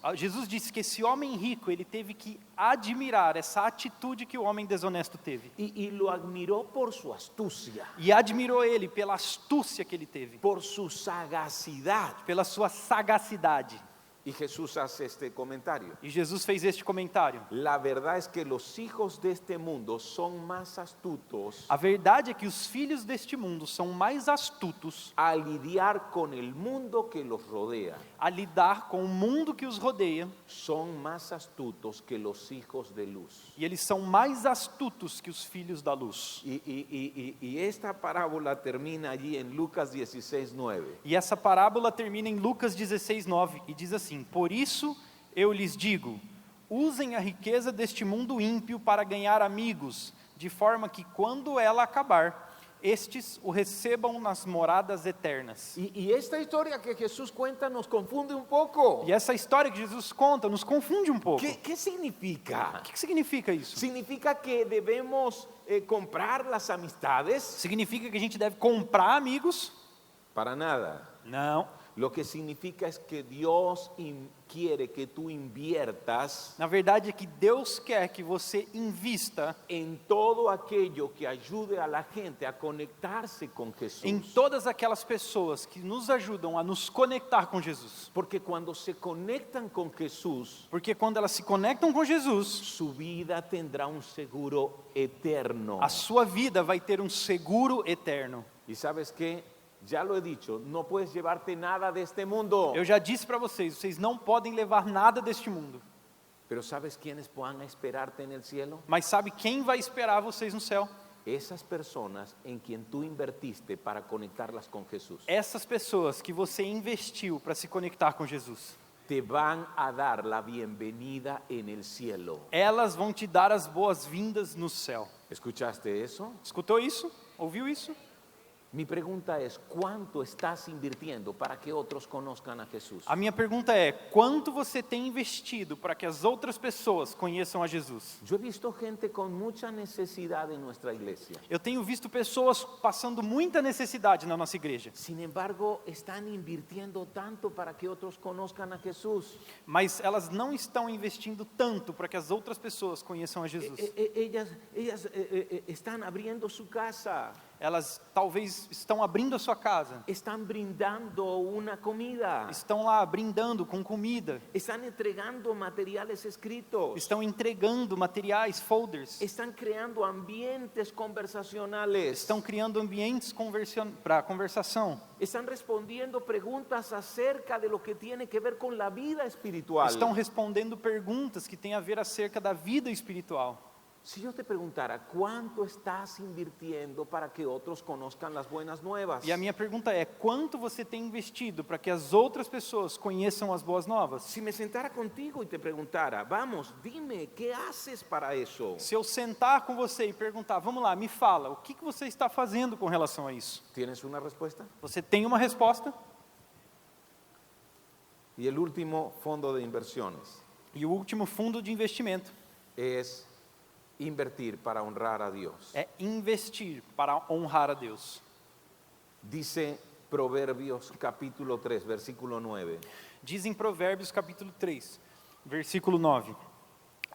disse que esse homem rico, ele teve que admirar essa atitude que o homem desonesto teve. Y lo admiró por su astucia, E admirou ele pela astúcia que ele teve, por su sagacidad. pela sua sagacidade. Y Jesús hace este comentario: E Jesus fez este comentário: la verdad es que los hijos de este mundo son más astutos a verdade é que os filhos deste mundo são mais astutos a lidiar con el mundo que los rodea. a lidar com o mundo que os rodeia, Son más astutos que los hijos de luz. e eles são mais astutos que os filhos da luz. Y esta parábola termina allí en Lucas 16:9. E essa parábola termina em Lucas 16:9 e diz assim: por isso eu lhes digo, usem a riqueza deste mundo ímpio para ganhar amigos, de forma que quando ela acabar, estes o recebam nas moradas eternas. Y esta historia que Jesús cuenta nos confunde un poco. E essa história que Jesus conta nos confunde um pouco. ¿Qué significa? O que significa isso? ¿Significa que debemos comprar las amistades? Significa que a gente deve comprar amigos? Para nada. Não. Lo que significa es que Dios quiere que tú inviertas Na verdade é que Deus quer que você invista en todo aquello que ayude a la gente a conectarse con Jesús. em todas aquelas pessoas que nos ajudam a nos conectar com Jesus. Porque cuando se conectan con Jesús, Porque quando elas se conectam com Jesus, su vida tendrá un seguro eterno. a sua vida vai ter um seguro eterno. Y sabes qué, ya lo he dicho, no puedes llevarte nada de este mundo. Eu já disse para vocês não podem levar nada deste mundo. Pero ¿sabes quiénes van a esperarte en el cielo? Mas sabe quem vai esperar vocês no céu? Esas personas en quien tú invertiste para conectarlas con Jesús. Essas pessoas que você investiu para se conectar com Jesus. Te van a dar la bienvenida en el cielo. Elas vão te dar as boas-vindas no céu. ¿Escuchaste eso? Escutou isso? Ouviu isso? Mi pregunta es: ¿cuánto estás invirtiendo para que otros conozcan a Jesús? A minha pergunta é: quanto você tem investido para que as outras pessoas conheçam a Jesus? Yo he visto gente con mucha necesidad en nuestra iglesia. Eu tenho visto pessoas passando muita necessidade na nossa igreja, Sin embargo, están invirtiendo tanto para que otros conozcan a Jesús. mas elas não estão investindo tanto para que as outras pessoas conheçam a Jesus. Ellas están abriendo su casa. Elas talvez eles estão abrindo a sua casa, están brindando una comida, estão lá brindando com comida, están entregando materiales escritos, estão entregando materiais, folders, están creando ambientes conversacionales, estão criando ambientes para conversação, están respondiendo preguntas acerca de lo que tiene que ver con la vida espiritual. estão respondendo perguntas que têm a ver acerca da vida espiritual. Si yo te preguntara, ¿cuánto estás invirtiendo para que otros conozcan las buenas nuevas? E a minha pergunta é, quanto você tem investido para que as outras pessoas conheçam as boas novas? Si me sentara contigo y te preguntara, vamos, dime, ¿qué haces para eso? Se eu sentar com você e perguntar, vamos lá, me fala, o que você está fazendo com relação a isso? ¿Tienes una respuesta? Você tem uma resposta? Y el último fondo de inversiones E o último fundo de investimento es invertir para honrar a Dios. é investir para honrar a Deus. Dice Proverbios capítulo 3, versículo 9. Diz em Provérbios capítulo 3, versículo 9.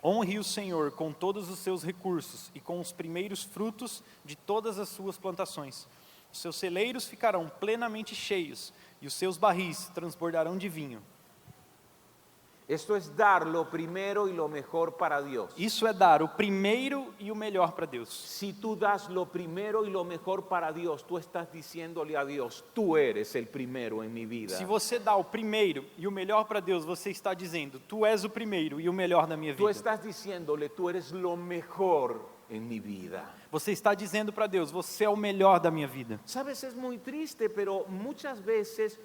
Honre o Senhor com todos os seus recursos e com os primeiros frutos de todas as suas plantações. Os seus celeiros ficarão plenamente cheios e os seus barris transbordarão de vinho. Esto es dar lo primero y lo mejor para Dios. Isso é dar o primeiro e o melhor para Deus. Si tú das lo primero y lo mejor para Dios, tú estás diciéndole a Dios, tú eres el primero en mi vida. Se você dá o primeiro e o melhor para Deus, você está dizendo, tu és o primeiro e o melhor da minha Tú vida. estás diciéndole, tú eres lo mejor en mi vida. Você está dizendo para Deus, você é o melhor da minha vida. Sabes, es muy triste, pero muchas veces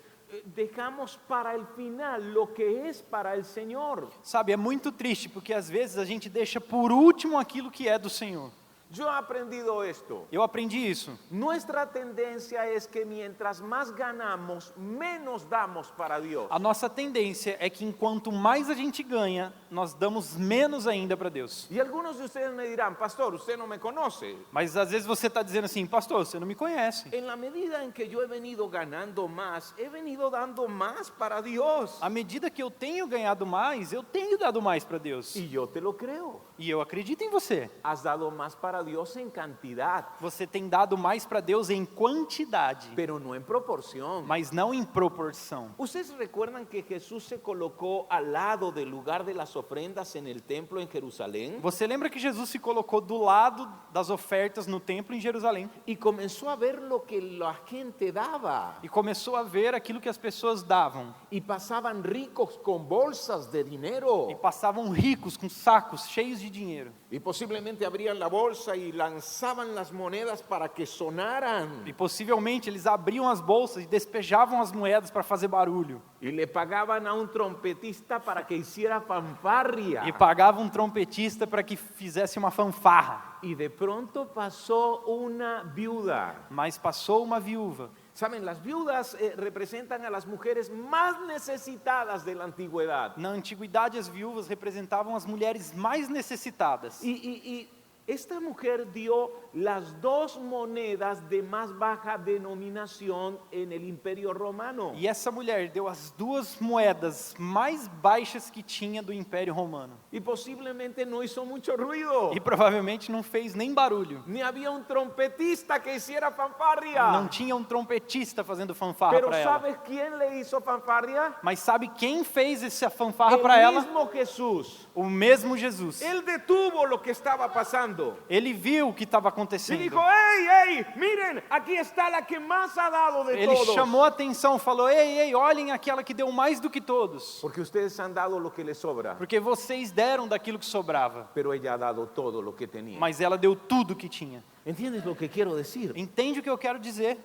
dejamos para el final lo que es para el Señor. Sabe, é muito triste porque às vezes a gente deixa por último aquilo que é do Senhor. Yo he aprendido esto. Eu aprendi isso. Nuestra tendencia es que mientras más ganamos, menos damos para Dios. A nossa tendência é que enquanto mais a gente ganha, nós damos menos ainda para Deus. Y algunos de ustedes me dirán, pastor, usted no me conoce. Mas às vezes você está dizendo assim, pastor, você não me conhece. En la medida en que yo he venido ganando más, he venido dando más para Dios. À medida que eu tenho ganhado mais, eu tenho dado mais para Deus. Y yo te lo creo. E eu acredito em você. Has dado más para Dios en cantidad, Você tem dado mais para Deus em quantidade, pero no en proporción. mas não em proporção. ¿Ustedes recuerdan que Jesús se colocó al lado del lugar de las ofrendas en el templo en Jerusalén? Você lembra que Jesus se colocou do lado das ofertas no templo em Jerusalém Y comenzó a ver lo que la gente daba. e começou a ver aquilo que as pessoas davam Y pasaban ricos con bolsas de dinero. e passavam ricos com sacos cheios de dinheiro Y posiblemente abrían la bolsa y lanzaban las monedas para que sonaran. e possivelmente eles abriam as bolsas e despejavam as moedas para fazer barulho Y le pagaban a un trompetista para que hiciera fanfarria. e pagavam um trompetista para que fizesse uma fanfarra. Y de pronto pasó una viuda. Mas passou uma viúva. Saben, las viudas representan a las mujeres más necesitadas de la antigüedad. Na antiguidade, as viúvas representavam as mulheres mais necessitadas. Y esta mujer dio las dos monedas de más baja denominación en el Imperio Romano. E essa mulher deu as duas moedas mais baixas que tinha do Império Romano. Y posiblemente no hizo mucho ruido. E provavelmente não fez nem barulho. Ni había un trompetista que hiciera fanfarria. Não tinha um trompetista fazendo fanfarra Pero para ela. ¿sabes quién le hizo fanfarria? Mas sabe quem fez essa fanfarra para ela? El mismo Jesús. O mesmo Jesus. Él detuvo lo que estaba pasando. Ele viu o que estava Y acontecendo. dijo, hey, miren, aquí está la que más ha dado de Ele todos. chamou a atenção, falou, ei, olhem aquela que deu mais do que todos. Porque ustedes han dado lo que les sobra, Porque vocês deram daquilo que sobrava. pero ella ha dado todo lo que tenía. Mas ela deu tudo que tinha. ¿Entiendes lo que quiero decir? Entende o que eu quero dizer?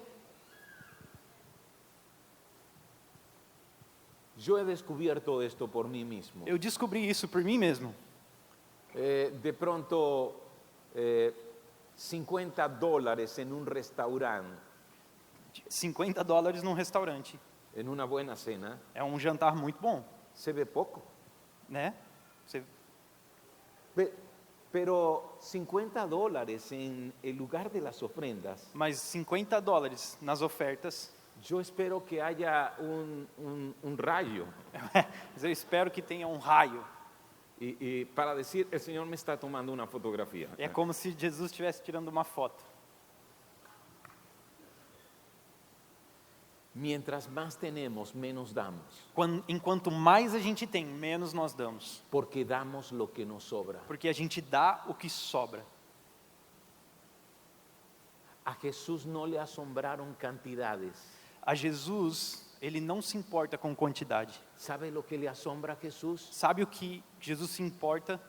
Yo he descubierto esto por mí mismo. Eu descobri isso por mim mesmo. De pronto, $50 en un restaurante, $50 num restaurante. en una buena cena, É um jantar muito bom, se ve poco. né? Você- Pero $50 en el lugar de las ofrendas, Mas $50 nas ofertas, yo espero que haya un rayo. mas eu espero que tenha um raio. Y para decir, el Señor me está tomando una fotografía. É como se Jesus estivesse tirando uma foto. Mientras más tenemos, menos damos, Enquanto mais a gente tem, menos nós damos. porque damos lo que nos sobra. Porque a gente dá o que sobra. A Jesús no le asombraron cantidades. A Jesus, ele não se importa com quantidade. ¿Sabe lo que le asombra a Jesús? Sabe o que Jesus se importa?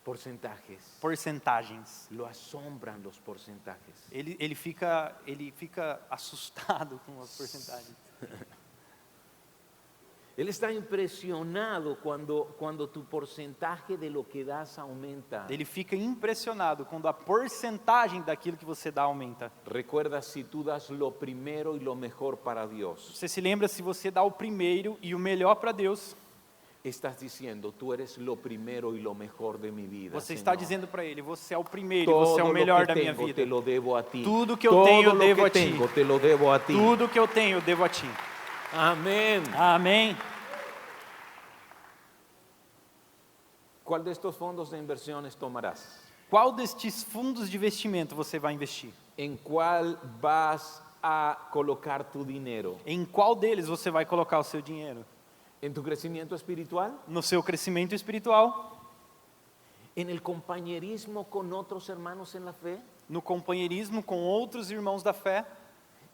Porcentajes. Porcentagens. Lo asombran los porcentajes. Ele fica assustado com as porcentagens. Él está impresionado cuando tu porcentaje de lo que das aumenta. Ele fica impressionado quando a porcentagem daquilo que você dá aumenta. Recuerda, si tú das lo primero y lo mejor para Dios, Você se lembra, se você dá o primeiro e o melhor para Deus, estás diciendo, tú eres lo primero y lo mejor de mi vida. você está Señor. dizendo para Ele, você é o primeiro, Todo você é o lo melhor que da minha tengo vida. te lo debo a ti. Tudo que eu Todo tenho, lo devo que a ti. tengo te lo debo a ti. Tudo que eu tenho, eu devo a Ti. Amén. Amém. ¿Cuál de estos fondos de inversiones tomarás? Qual destes fundos de investimento você vai investir? ¿En cuál vas a colocar tu dinero? Em qual deles você vai colocar o seu dinheiro? ¿En tu crecimiento espiritual? No seu crescimento espiritual? ¿En el compañerismo con otros hermanos en la fe? No companheirismo com outros irmãos da fé?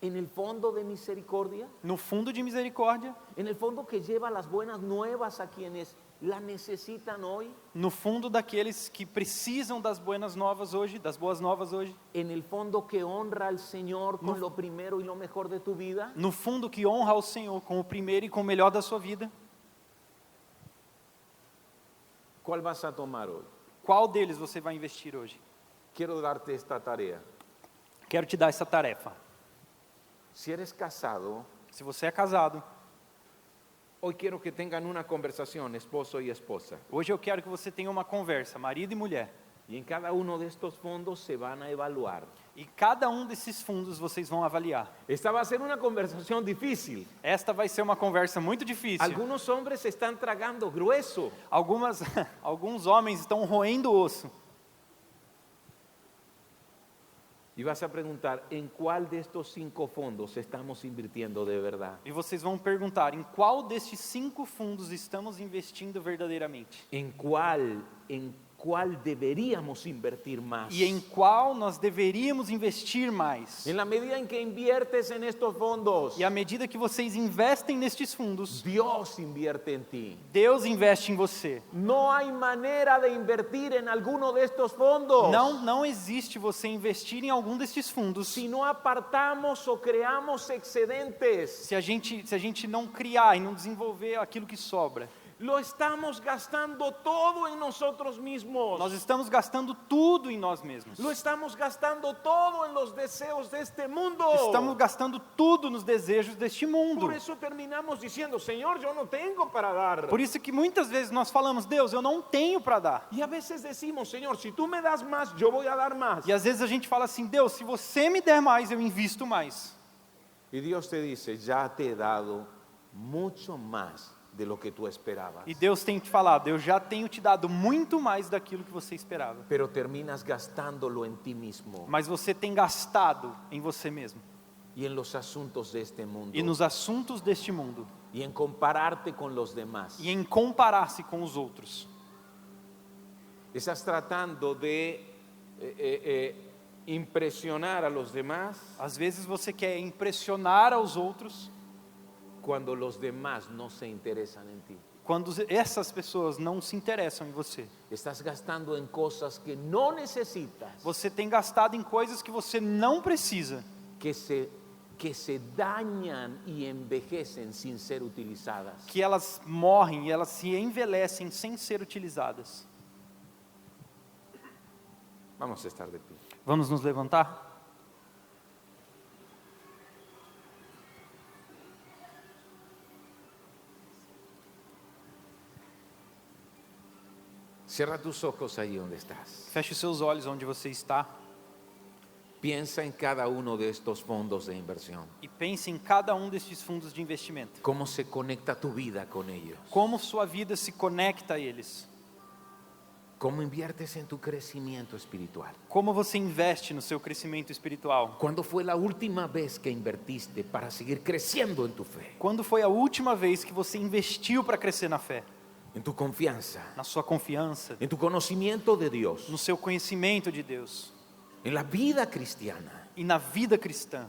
¿En el fondo de misericordia? No fundo de misericórdia? ¿En el fondo que lleva las buenas nuevas a quienes la necesitan hoy? No fundo daqueles que precisam das boas novas hoje, das boas novas hoje? ¿En el fondo que honra al Señor con lo primero y lo mejor de tu vida? No fundo que honra ao Senhor com o primeiro e com o melhor da sua vida? ¿Cuál vas a tomar hoy? Qual deles você vai investir hoje? Quiero darte esta tarea. Quero te dar essa tarefa. Si eres casado, Se você é casado, hoy quiero que tengan una conversación, esposo y esposa. hoje eu quero que você tenha uma conversa, marido e mulher. Y en cada uno de estos fondos se van a evaluar. E cada um desses fundos vocês vão avaliar. Esta va a ser una conversación difícil. Esta vai ser uma conversa muito difícil. Algunos hombres están tragando grueso. Alguns homens estão roendo o osso. Y vas a preguntar, ¿en cuál de estos 5 fondos estamos invirtiendo de verdad? E vocês vão perguntar, em qual destes 5 fundos estamos investindo verdadeiramente? ¿En cuál deberíamos invertir más? E em qual nós deveríamos investir mais? En la medida en que inviertes en estos fondos, E à medida que vocês investem nestes fundos, Dios invierte en ti. Deus investe em você. No hay manera de invertir en alguno de estos fondos Não existe você investir em algum destes fundos si no apartamos o creamos excedentes. se a gente não criar e não desenvolver aquilo que sobra. Lo estamos gastando todo en nosotros mismos. Nós estamos gastando tudo em nós mesmos. Lo estamos gastando todo en los deseos de este mundo. Estamos gastando tudo nos desejos deste mundo. Por eso terminamos diciendo, Señor, yo no tengo para dar. Por isso que muitas vezes nós falamos, Deus, eu não tenho para dar. Y a veces decimos, Señor, si tú me das más, yo voy a dar más. E às vezes a gente fala assim, Deus, se você me der mais, eu invisto mais. Y Dios te dice, ya te he dado mucho más de lo que tú esperabas. E Deus tem te falado, eu já tenho te dado muito mais daquilo que você esperava. Pero terminas gastándolo en ti mismo Mas você tem gastado em você mesmo. y en los asuntos de este mundo E nos assuntos deste mundo. y en compararte con los demás. E em comparar-se com os outros. Estás tratando de impresionar a los demás Às vezes você quer impressionar aos outros cuando los demás no se interesan en ti. quando essas pessoas não se interessam em você. Estás gastando en cosas que no necesitas, Você tem gastado em coisas que você não precisa, que se dañan y envejecen sin ser utilizadas. que elas morrem e elas se envelhecem sem ser utilizadas. Vamos a estar de pie. Vamos nos levantar? Cierra tus ojos ahí donde estás. Feche os seus olhos onde você está Piensa en cada uno de estos fondos de inversión. e pense em cada um destes fundos de investimento. ¿Cómo se conecta tu vida con ellos? Como sua vida se conecta a eles? ¿Cómo inviertes en tu crecimiento espiritual? Como você investe no seu crescimento espiritual? ¿Cuándo fue la última vez que invertiste para seguir creciendo en tu fe, Quando foi a última vez que você investiu para crescer na fé? en tu confianza, Na sua confiança, en tu conocimiento de Dios, no seu conhecimento de Deus en la vida cristiana? e na vida cristã?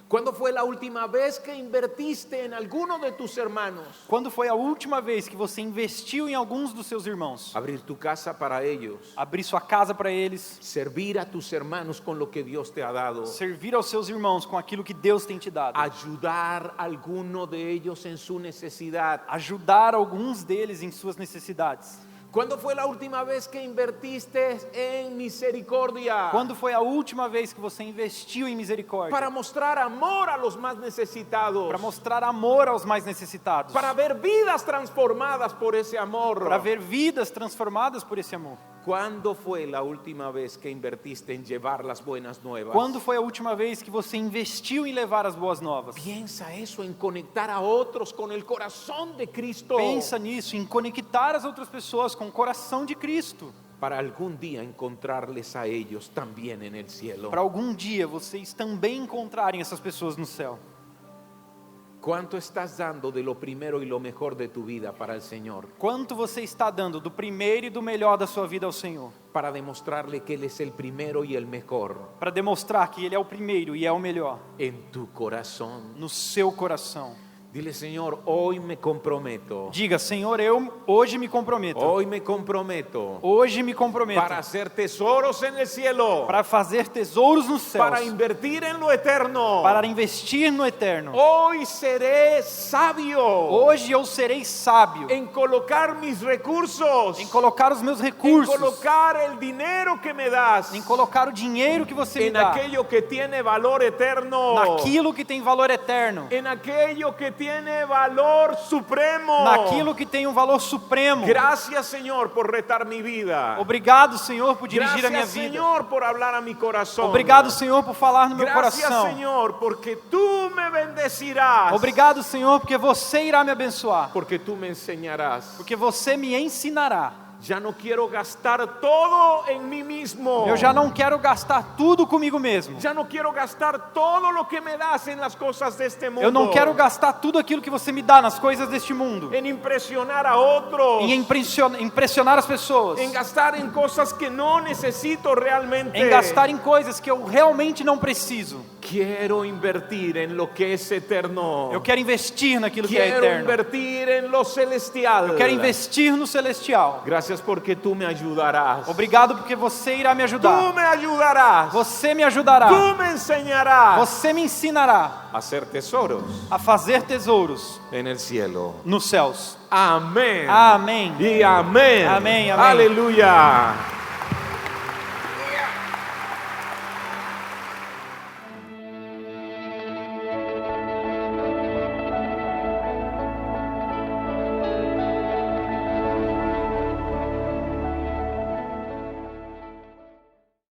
¿Cuándo fue la última vez que invertiste en alguno de tus hermanos? Quando foi a última vez que você investiu em alguns dos seus irmãos? Abrir tu casa para ellos, Abrir sua casa para eles, servir a tus hermanos con lo que Dios te ha dado, servir aos seus irmãos com aquilo que Deus tem te dado, ayudar a alguno de ellos en su necesidad. ajudar alguns deles em suas necessidades. ¿Cuándo fue la última vez que invertiste en misericordia? Quando foi a última vez que você investiu em misericórdia? Para mostrar amor a los más necesitados, Para mostrar amor aos mais necessitados, para ver vidas transformadas por ese amor. para ver vidas transformadas por esse amor. ¿Cuándo fue la última vez que invertiste en llevar las buenas nuevas? Quando foi a última vez que você investiu em levar as boas novas? Piensa eso, en conectar a otros con el corazón de Cristo. Pensa nisso, em conectar as outras pessoas com o coração de Cristo, Para algún día encontrarles a ellos también en el cielo. para algum dia vocês também encontrarem essas pessoas no céu. ¿Cuánto estás dando de lo primero y lo mejor de tu vida para el Señor? Quanto você está dando do primeiro e do melhor da sua vida ao Senhor? Para demostrarle que Él es el primero y el mejor Para demonstrar que Ele é o primeiro e é o melhor en tu corazón. no seu coração. Dile, Señor, hoy me comprometo. Diga, Senhor, eu hoje me comprometo. Hoy me comprometo Hoje me comprometo para hacer tesoros en el cielo, para fazer tesouros nos céus, para invertir en lo eterno. para investir no eterno. Hoy seré sabio Hoje eu serei sábio en colocar mis recursos, em colocar os meus en recursos, colocar el dinero que me das em colocar o dinheiro que você me en dá aquello que tiene valor eterno, naquilo que tem valor eterno, en aquello que tiene valor supremo. naquilo que tem um valor supremo. Gracias, Señor, por retar mi vida. Obrigado, Senhor, por dirigir a minha Gracias, vida. Señor, por hablar a mi corazón. Obrigado, Senhor, por falar no meu Gracias, coração. Señor, porque tú me bendecirás. Obrigado, Senhor, porque você irá me abençoar, Porque tú me enseñarás. porque você me ensinará. Ya no quiero gastar todo en mí mismo. Eu já não quero gastar tudo comigo mesmo. Ya no quiero gastar todo lo que me das en las cosas de este mundo. Eu não quero gastar tudo aquilo que você me dá nas coisas deste mundo, en impresionar a otros. em impressionar as pessoas, En gastar en cosas que no necesito realmente. em gastar em coisas que eu realmente não preciso. Quiero invertir en lo que es eterno. Eu quero investir naquilo que é Quiero eterno. invertir en lo celestial. Eu quero investir no celestial. Gracias porque tú me ayudarás. Obrigado porque você irá me Tú ajudar. me ayudarás. Você me ajudará. Tú me enseñarás Você me ensinará a hacer tesoros a fazer tesouros en el cielo. nos céus. Amén. Amém. Y amén. Amén, amén. Aleluya.